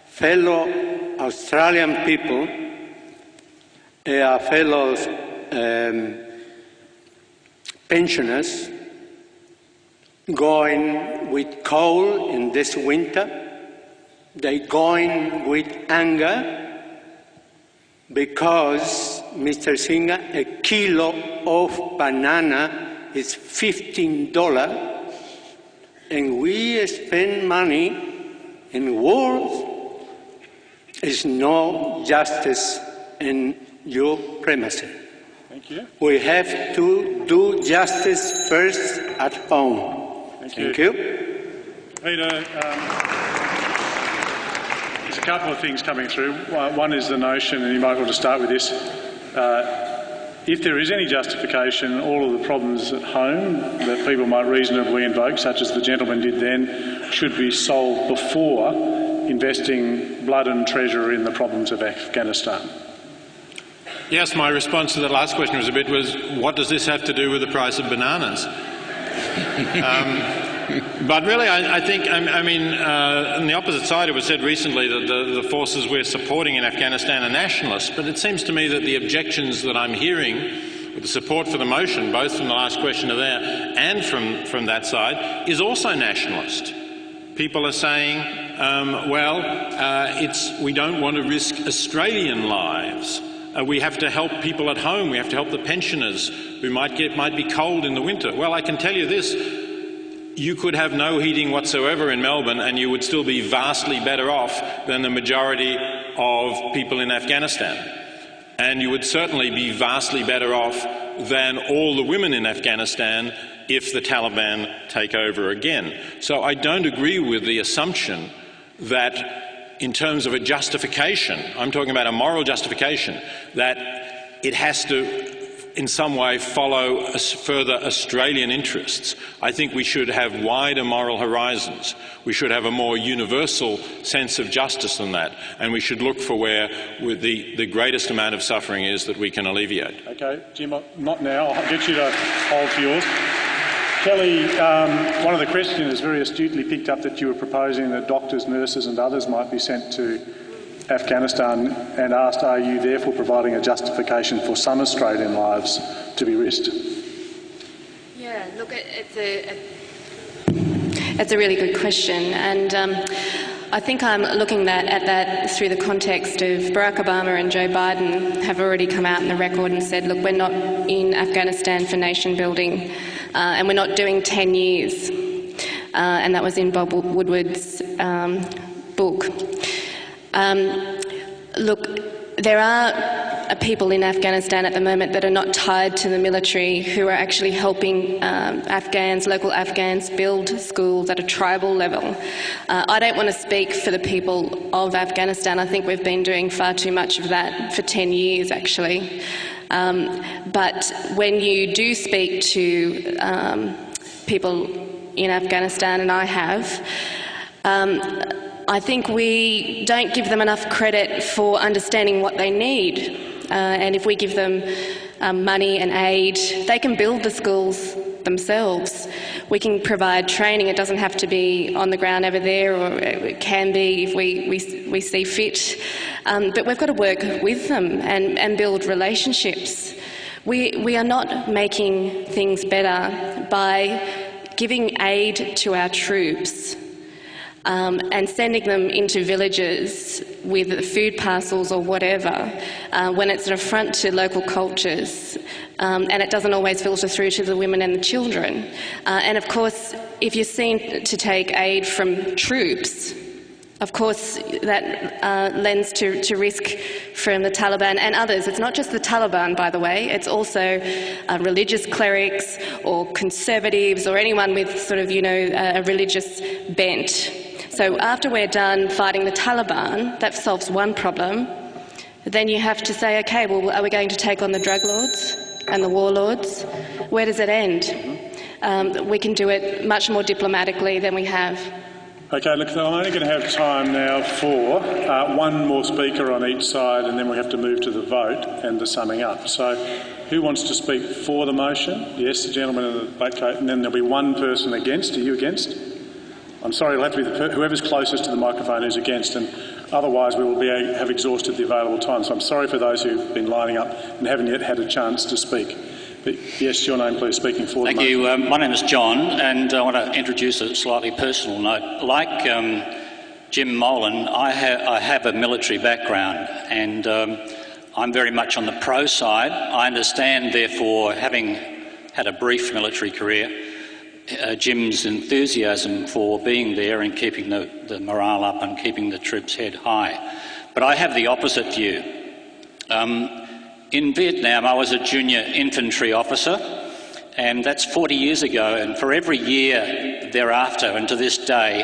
fellow Australian people, her fellow pensioners, going with cold in this winter, they going with anger because, Mr. Singer, a kilo of banana is $15 and we spend money in wars. Is no justice in your premises. Thank you. We have to do justice first at home. Thank you. Peter, there's a couple of things coming through. One is the notion, and you might want to start with this. If there is any justification, all of the problems at home that people might reasonably invoke, such as the gentleman did then, should be solved before investing blood and treasure in the problems of Afghanistan. Yes, my response to the last question was what does this have to do with the price of bananas? But really, I think, on the opposite side, it was said recently that the forces we're supporting in Afghanistan are nationalists, but it seems to me that the objections that I'm hearing, with the support for the motion, both from the last questioner there and from that side, is also nationalist. People are saying, we don't want to risk Australian lives. We have to help people at home. We have to help the pensioners who might be cold in the winter. Well, I can tell you this. You could have no heating whatsoever in Melbourne and you would still be vastly better off than the majority of people in Afghanistan. And you would certainly be vastly better off than all the women in Afghanistan if the Taliban take over again. So I don't agree with the assumption that in terms of a justification, I'm talking about a moral justification, that it has to in some way follow further Australian interests. I think we should have wider moral horizons. We should have a more universal sense of justice than that, and we should look for where the greatest amount of suffering is that we can alleviate. Okay, Jim, not now. I'll get you to hold for yours. Kellie, one of the questioners very astutely picked up that you were proposing that doctors, nurses and others might be sent to Afghanistan and asked, are you therefore providing a justification for some Australian lives to be risked? Yeah, look, it's a really good question, and I think I'm looking at that through the context of Barack Obama and Joe Biden have already come out in the record and said, look, we're not in Afghanistan for nation building, and we're not doing 10 years, and that was in Bob Woodward's book. Look, there are people in Afghanistan at the moment that are not tied to the military who are actually helping local Afghans build schools at a tribal level. I don't want to speak for the people of Afghanistan. I think we've been doing far too much of that for 10 years, actually. But when you do speak to people in Afghanistan, and I have, I think we don't give them enough credit for understanding what they need. And if we give them money and aid, they can build the schools themselves. We can provide training. It doesn't have to be on the ground over there, or it can be if we see fit. But we've got to work with them and build relationships. We are not making things better by giving aid to our troops and sending them into villages with food parcels or whatever, when it's an affront to local cultures, and it doesn't always filter through to the women and the children. And of course, if you're seen to take aid from troops, of course that lends to risk from the Taliban and others. It's not just the Taliban, by the way, it's also religious clerics or conservatives or anyone with sort of, a religious bent. So after we're done fighting the Taliban, that solves one problem. Then you have to say, okay, well, are we going to take on the drug lords and the warlords? Where does it end? We can do it much more diplomatically than we have. Okay, look, I'm only going to have time now for one more speaker on each side, and then we have to move to the vote and the summing up. So who wants to speak for the motion? Yes, the gentleman in the black coat, and then there'll be one person against. Are you against? I'm sorry, it'll have to be whoever's closest to the microphone who's against, and otherwise we will have exhausted the available time. So I'm sorry for those who've been lining up and haven't yet had a chance to speak. But yes, your name, please, speaking for the motion. Thank you. My name is John, and I want to introduce a slightly personal note. Like Jim Molan, I have a military background, and I'm very much on the pro side. I understand, therefore, having had a brief military career, Jim's enthusiasm for being there and keeping the morale up and keeping the troops' head high. But I have the opposite view. In Vietnam, I was a junior infantry officer, and that's 40 years ago, and for every year thereafter and to this day,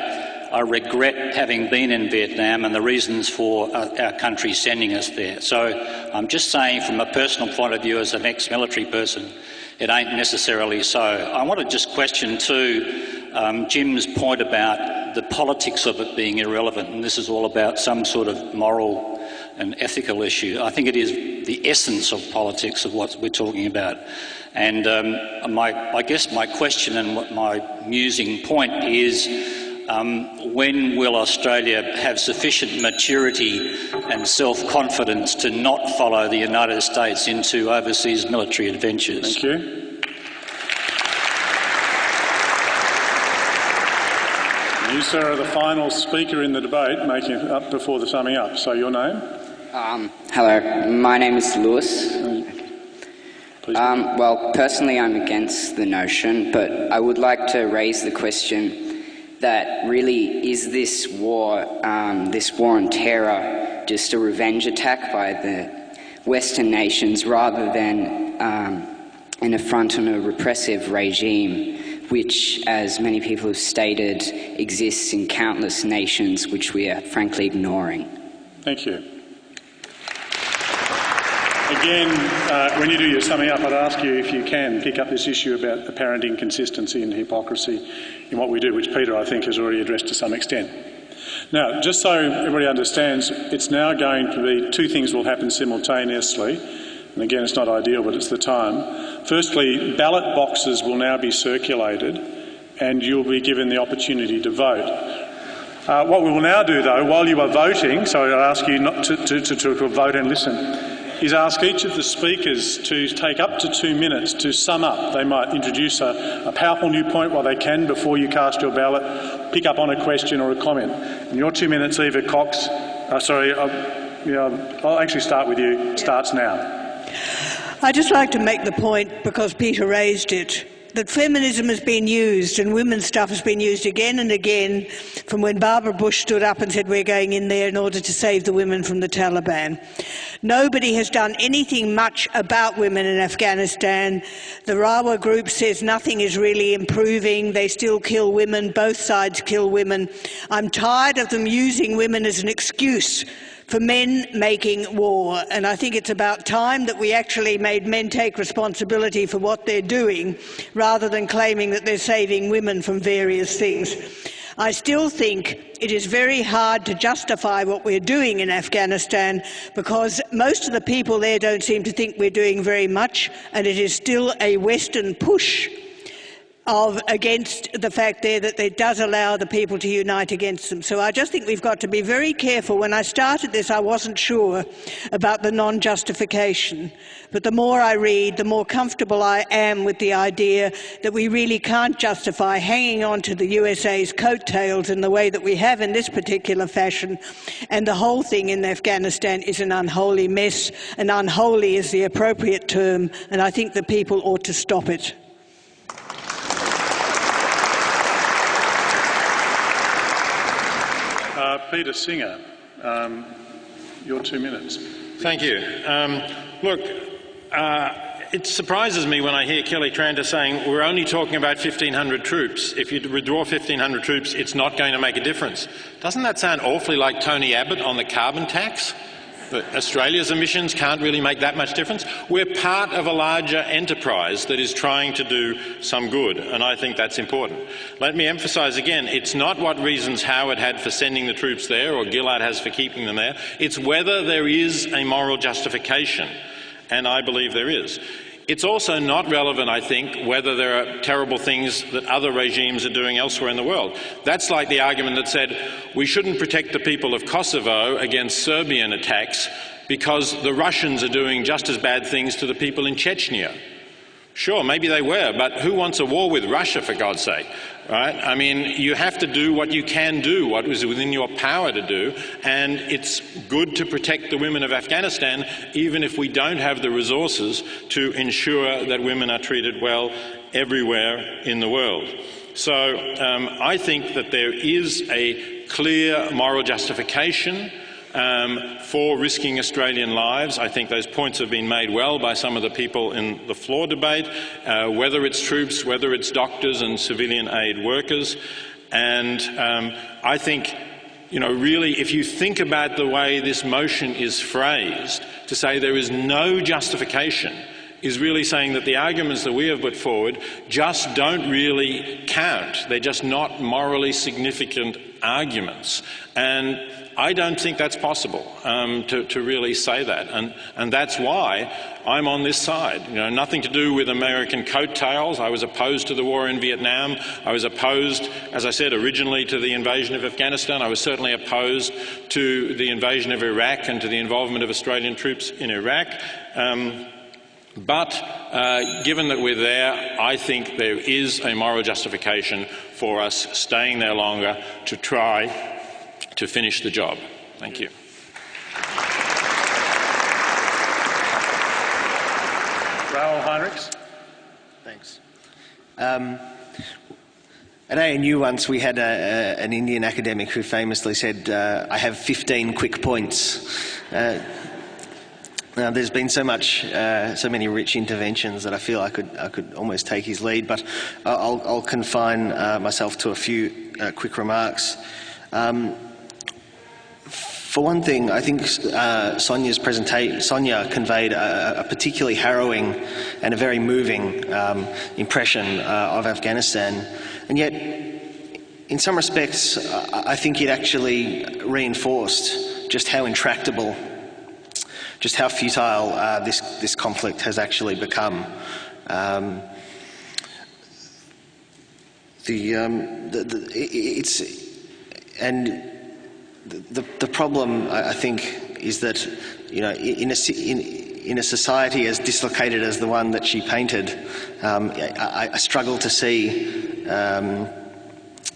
I regret having been in Vietnam and the reasons for our country sending us there. So I'm just saying, from a personal point of view as an ex-military person, it ain't necessarily so. I want to just question too Jim's point about the politics of it being irrelevant, and this is all about some sort of moral and ethical issue. I think it is the essence of politics of what we're talking about. And I guess my question and my musing point is, when will Australia have sufficient maturity and self-confidence to not follow the United States into overseas military adventures? Thank you. You, sir, are the final speaker in the debate, making it up before the summing up. So your name? Hello, my name is Lewis. Well, personally I'm against the notion, but I would like to raise the question that really, is this war on terror just a revenge attack by the Western nations rather than an affront on a repressive regime which, as many people have stated, exists in countless nations which we are frankly ignoring? Thank you. Again, when you do your summing up, I'd ask you if you can pick up this issue about apparent inconsistency and hypocrisy in what we do, which Peter, I think, has already addressed to some extent. Now, just so everybody understands, it's now going to be two things will happen simultaneously. And again, it's not ideal, but it's the time. Firstly, ballot boxes will now be circulated and you'll be given the opportunity to vote. What we will now do, though, while you are voting, so I'd ask you not to vote and listen, is ask each of the speakers to take up to 2 minutes to sum up. They might introduce a powerful new point while they can before you cast your ballot, pick up on a question or a comment. And your 2 minutes, Eva Cox, I'll actually start with you, starts now. I'd just like to make the point, because Peter raised it, that feminism has been used and women's stuff has been used again and again from when Barbara Bush stood up and said we're going in there in order to save the women from the Taliban. Nobody has done anything much about women in Afghanistan. The Rawa group says nothing is really improving. They still kill women. Both sides kill women. I'm tired of them using women as an excuse for men making war, and I think it's about time that we actually made men take responsibility for what they're doing rather than claiming that they're saving women from various things. I still think it is very hard to justify what we're doing in Afghanistan because most of the people there don't seem to think we're doing very much, and it is still a Western push against the fact there that it does allow the people to unite against them. So I just think we've got to be very careful. When I started this, I wasn't sure about the non-justification. But the more I read, the more comfortable I am with the idea that we really can't justify hanging on to the USA's coattails in the way that we have in this particular fashion. And the whole thing in Afghanistan is an unholy mess, and unholy is the appropriate term, and I think the people ought to stop it. Peter Singer, your 2 minutes. Thank you. Look, it surprises me when I hear Kellie Tranter saying we're only talking about 1,500 troops. If you withdraw 1,500 troops, it's not going to make a difference. Doesn't that sound awfully like Tony Abbott on the carbon tax? That Australia's emissions can't really make that much difference. We're part of a larger enterprise that is trying to do some good, and I think that's important. Let me emphasise again, it's not what reasons Howard had for sending the troops there or Gillard has for keeping them there. It's whether there is a moral justification, and I believe there is. It's also not relevant, I think, whether there are terrible things that other regimes are doing elsewhere in the world. That's like the argument that said we shouldn't protect the people of Kosovo against Serbian attacks because the Russians are doing just as bad things to the people in Chechnya. Sure, maybe they were, but who wants a war with Russia, for God's sake? Right? I mean, you have to do what you can do, what is within your power to do, and it's good to protect the women of Afghanistan, even if we don't have the resources to ensure that women are treated well everywhere in the world. So I think that there is a clear moral justification for risking Australian lives. I think those points have been made well by some of the people in the floor debate, whether it's troops, whether it's doctors and civilian aid workers. And I think, you know, really, if you think about the way this motion is phrased, to say there is no justification is really saying that the arguments that we have put forward just don't really count. They're just not morally significant arguments. And I don't think that's possible to really say that. And that's why I'm on this side. You know, nothing to do with American coattails. I was opposed to the war in Vietnam. I was opposed, as I said, originally to the invasion of Afghanistan. I was certainly opposed to the invasion of Iraq and to the involvement of Australian troops in Iraq. But given that we're there, I think there is a moral justification for us staying there longer to try to finish the job. Thank you. Raoul Heinrichs. Thanks. At ANU once we had an Indian academic who famously said, I have 15 quick points. Now, there's been so many rich interventions that I feel I could almost take his lead, but I'll confine myself to a few quick remarks. For one thing, I think Sonia conveyed a particularly harrowing and a very moving impression of Afghanistan, and yet, in some respects, I think it actually reinforced just how intractable, just how futile this conflict has actually become. The problem, I think, is that, you know, in a society as dislocated as the one that she painted, I struggle to see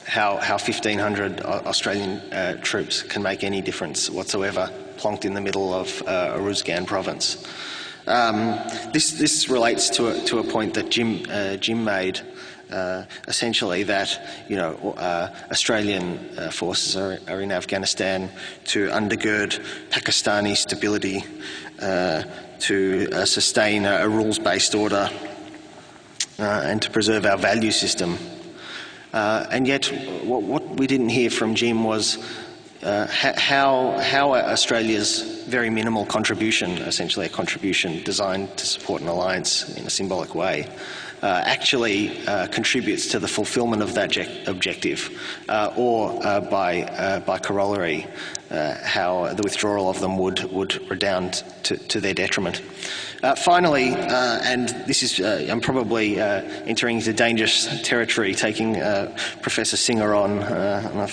how 1,500 Australian troops can make any difference whatsoever, plonked in the middle of Uruzgan province. This relates to a point that Jim made. Essentially that, you know, Australian forces are in Afghanistan to undergird Pakistani stability, to sustain a rules-based order, and to preserve our value system. And yet, what we didn't hear from Jim was how Australia's very minimal contribution, essentially a contribution designed to support an alliance in a symbolic way, actually contributes to the fulfilment of that objective, or by corollary, how the withdrawal of them would redound to their detriment. Finally, and this is, I'm probably entering into dangerous territory, taking Professor Singer on a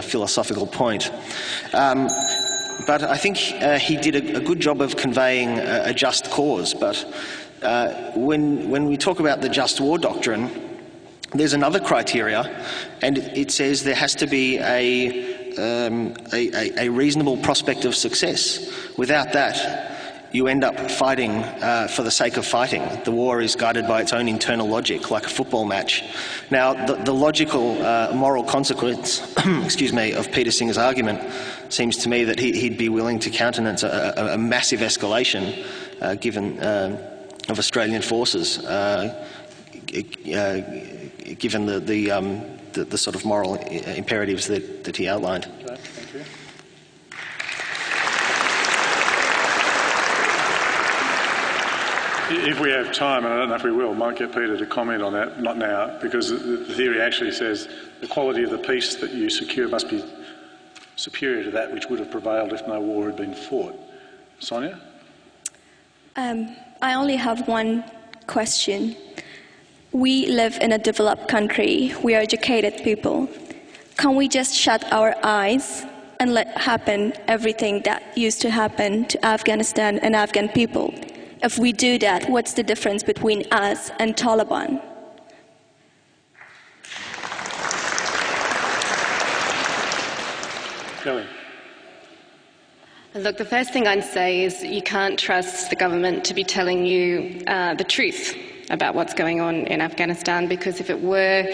philosophical point, but I think he did a good job of conveying a just cause. But when we talk about the just war doctrine, there's another criteria, and it says there has to be a reasonable prospect of success. Without that, you end up fighting for the sake of fighting. The war is guided by its own internal logic, like a football match. Now, the logical moral consequence, excuse me, of Peter Singer's argument seems to me that he'd be willing to countenance a massive escalation given of Australian forces, given the sort of moral imperatives that he outlined. Okay, thank you. If we have time, and I don't know if we will, might get Peter to comment on that, not now, because the theory actually says the quality of the peace that you secure must be superior to that which would have prevailed if no war had been fought. Sonia? I only have one question. We live in a developed country. We are educated people. Can we just shut our eyes and let happen everything that used to happen to Afghanistan and Afghan people? If we do that, what's the difference between us and Taliban? Kellie. Look, the first thing I'd say is you can't trust the government to be telling you the truth about what's going on in Afghanistan, because if it were,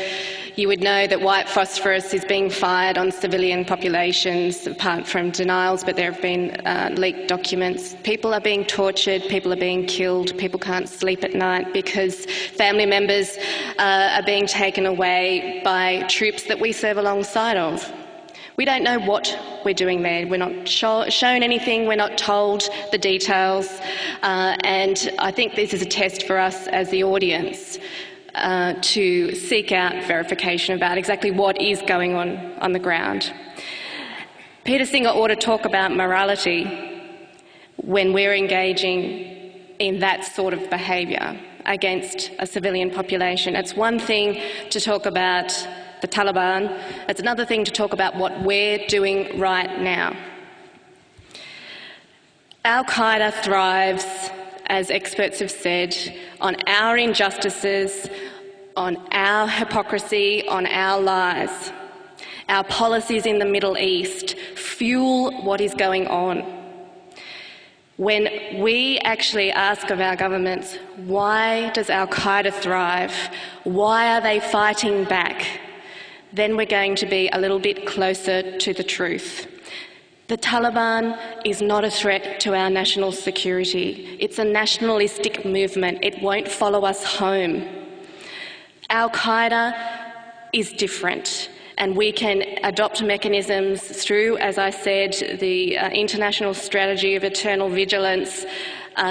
you would know that white phosphorus is being fired on civilian populations, apart from denials, but there have been leaked documents. People are being tortured, people are being killed, people can't sleep at night because family members are being taken away by troops that we serve alongside of. We don't know what we're doing there. We're not shown anything. We're not told the details. And I think this is a test for us as the audience to seek out verification about exactly what is going on the ground. Peter Singer ought to talk about morality when we're engaging in that sort of behaviour against a civilian population. It's one thing to talk about the Taliban. It's another thing to talk about what we're doing right now. Al-Qaeda thrives, as experts have said, on our injustices, on our hypocrisy, on our lies. Our policies in the Middle East fuel what is going on. When we actually ask of our governments, why does Al-Qaeda thrive? Why are they fighting back? Then we're going to be a little bit closer to the truth. The Taliban is not a threat to our national security. It's a nationalistic movement. It won't follow us home. Al-Qaeda is different, and we can adopt mechanisms through, as I said, the international strategy of eternal vigilance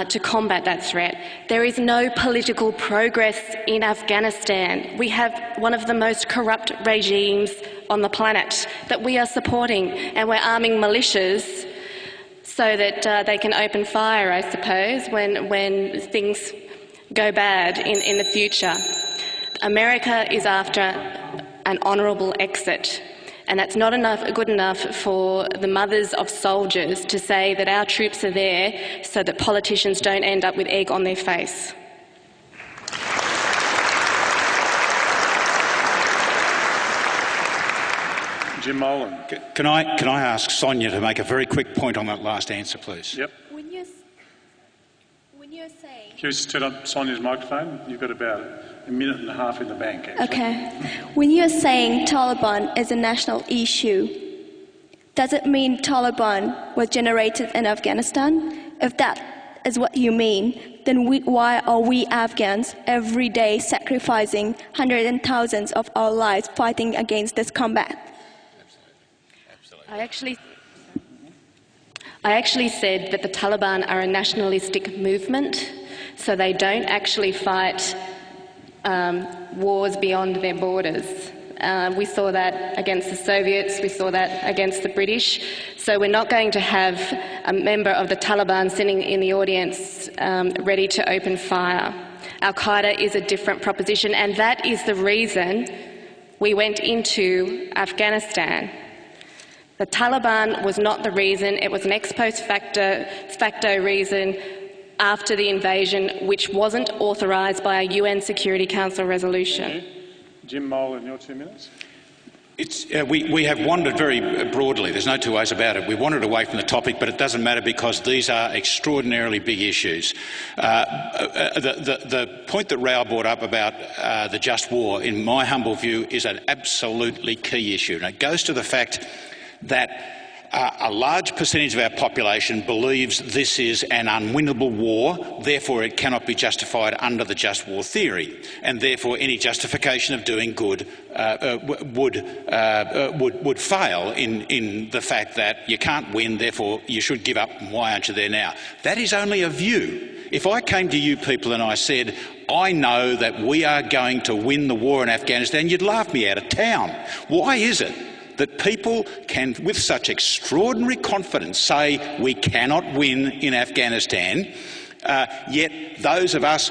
to combat that threat. There is no political progress in Afghanistan. We have one of the most corrupt regimes on the planet that we are supporting, and we're arming militias so that they can open fire, I suppose, when things go bad in the future. America is after an honourable exit, and that's not good enough for the mothers of soldiers to say that our troops are there so that politicians don't end up with egg on their face. Jim Molan. Can I ask Sonia to make a very quick point on that last answer, please? Yep. When you're saying... Can you just turn up Sonia's microphone? You've got about a minute and a half in the bank, actually. Okay. When you're saying Taliban is a national issue, does it mean Taliban was generated in Afghanistan? If that is what you mean, then why are we Afghans every day sacrificing hundreds and thousands of our lives fighting against this combat? Absolutely. I actually said that the Taliban are a nationalistic movement, so they don't actually fight wars beyond their borders. We saw that against the Soviets, we saw that against the British, so we're not going to have a member of the Taliban sitting in the audience ready to open fire. Al-Qaeda is a different proposition, and that is the reason we went into Afghanistan. The Taliban was not the reason, it was an ex post facto reason after the invasion, which wasn't authorised by a UN Security Council resolution. Jim Molan, your 2 minutes. We have wandered very broadly, there's no two ways about it. We wandered away from the topic, but it doesn't matter because these are extraordinarily big issues. The point that Raoul brought up about the just war, in my humble view, is an absolutely key issue. And it goes to the fact that a large percentage of our population believes this is an unwinnable war, therefore it cannot be justified under the just war theory, and therefore any justification of doing good would fail in the fact that you can't win, therefore you should give up, and why aren't you there now? That is only a view. If I came to you people and I said, I know that we are going to win the war in Afghanistan, you'd laugh me out of town. Why is it that people can, with such extraordinary confidence, say we cannot win in Afghanistan, yet those of us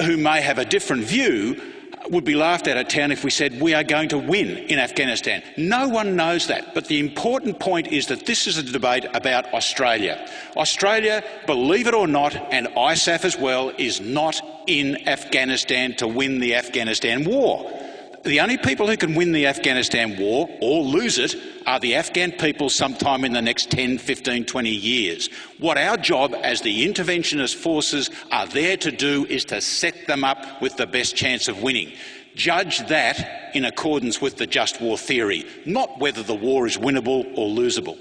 who may have a different view would be laughed out of town if we said we are going to win in Afghanistan? No one knows that, but the important point is that this is a debate about Australia. Australia, believe it or not, and ISAF as well, is not in Afghanistan to win the Afghanistan war. The only people who can win the Afghanistan war, or lose it, are the Afghan people sometime in the next 10, 15, 20 years. What our job as the interventionist forces are there to do is to set them up with the best chance of winning. Judge that in accordance with the just war theory, not whether the war is winnable or losable.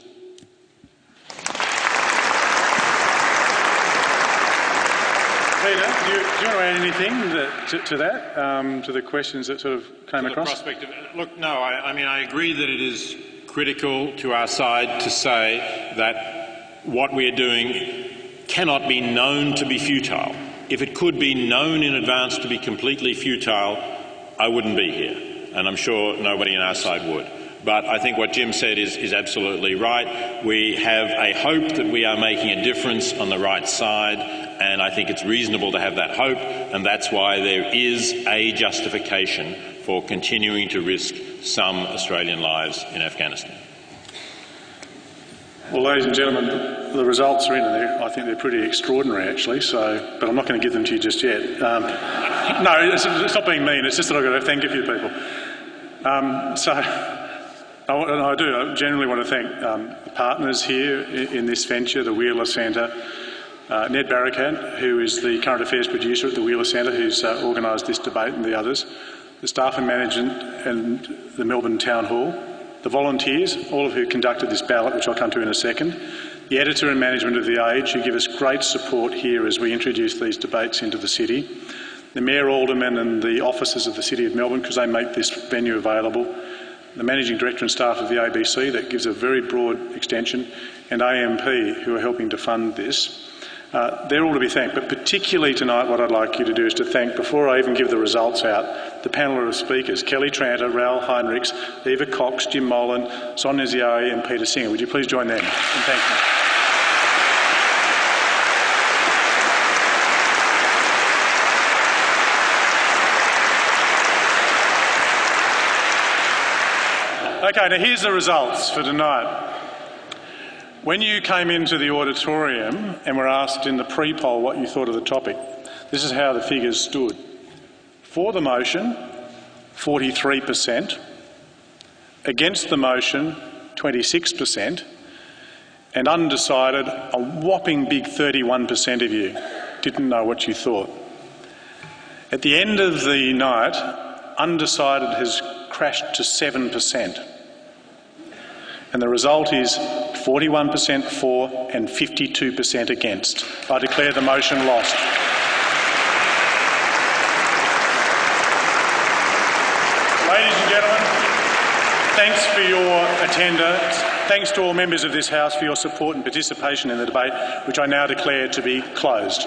Peter, do you want to add anything to that, to the questions that sort of came across? Look, no, I agree that it is critical to our side to say that what we are doing cannot be known to be futile. If it could be known in advance to be completely futile, I wouldn't be here, and I'm sure nobody on our side would. But I think what Jim said is absolutely right. We have a hope that we are making a difference on the right side, and I think it's reasonable to have that hope, and that's why there is a justification for continuing to risk some Australian lives in Afghanistan. Well, ladies and gentlemen, the results are in, and I think they're pretty extraordinary, actually. But I'm not going to give them to you just yet. No, it's not being mean. It's just that I've got to thank a few people. I generally want to thank the partners here in this venture, the Wheeler Centre, Ned Barracan, who is the current affairs producer at the Wheeler Centre, who's organised this debate, and the others, the staff and management and the Melbourne Town Hall, the volunteers, all of who conducted this ballot, which I'll come to in a second, the editor and management of The Age, who give us great support here as we introduce these debates into the city, the Mayor, Aldermen and the officers of the City of Melbourne, because they make this venue available, the Managing Director and staff of the ABC, that gives a very broad extension, and AMP, who are helping to fund this. They're all to be thanked, but particularly tonight what I'd like you to do is to thank, before I even give the results out, the panel of speakers, Kellie Tranter, Raoul Heinrichs, Eva Cox, Jim Molan, Sonia Ziaee and Peter Singer. Would you please join them? And thank them. Okay, now here's the results for tonight. When you came into the auditorium and were asked in the pre-poll what you thought of the topic, this is how the figures stood. For the motion, 43%. Against the motion, 26%. And undecided, a whopping big 31% of you didn't know what you thought. At the end of the night, undecided has crashed to 7%. And the result is 41% for and 52% against. I declare the motion lost. Ladies and gentlemen, thanks for your attendance. Thanks to all members of this House for your support and participation in the debate, which I now declare to be closed.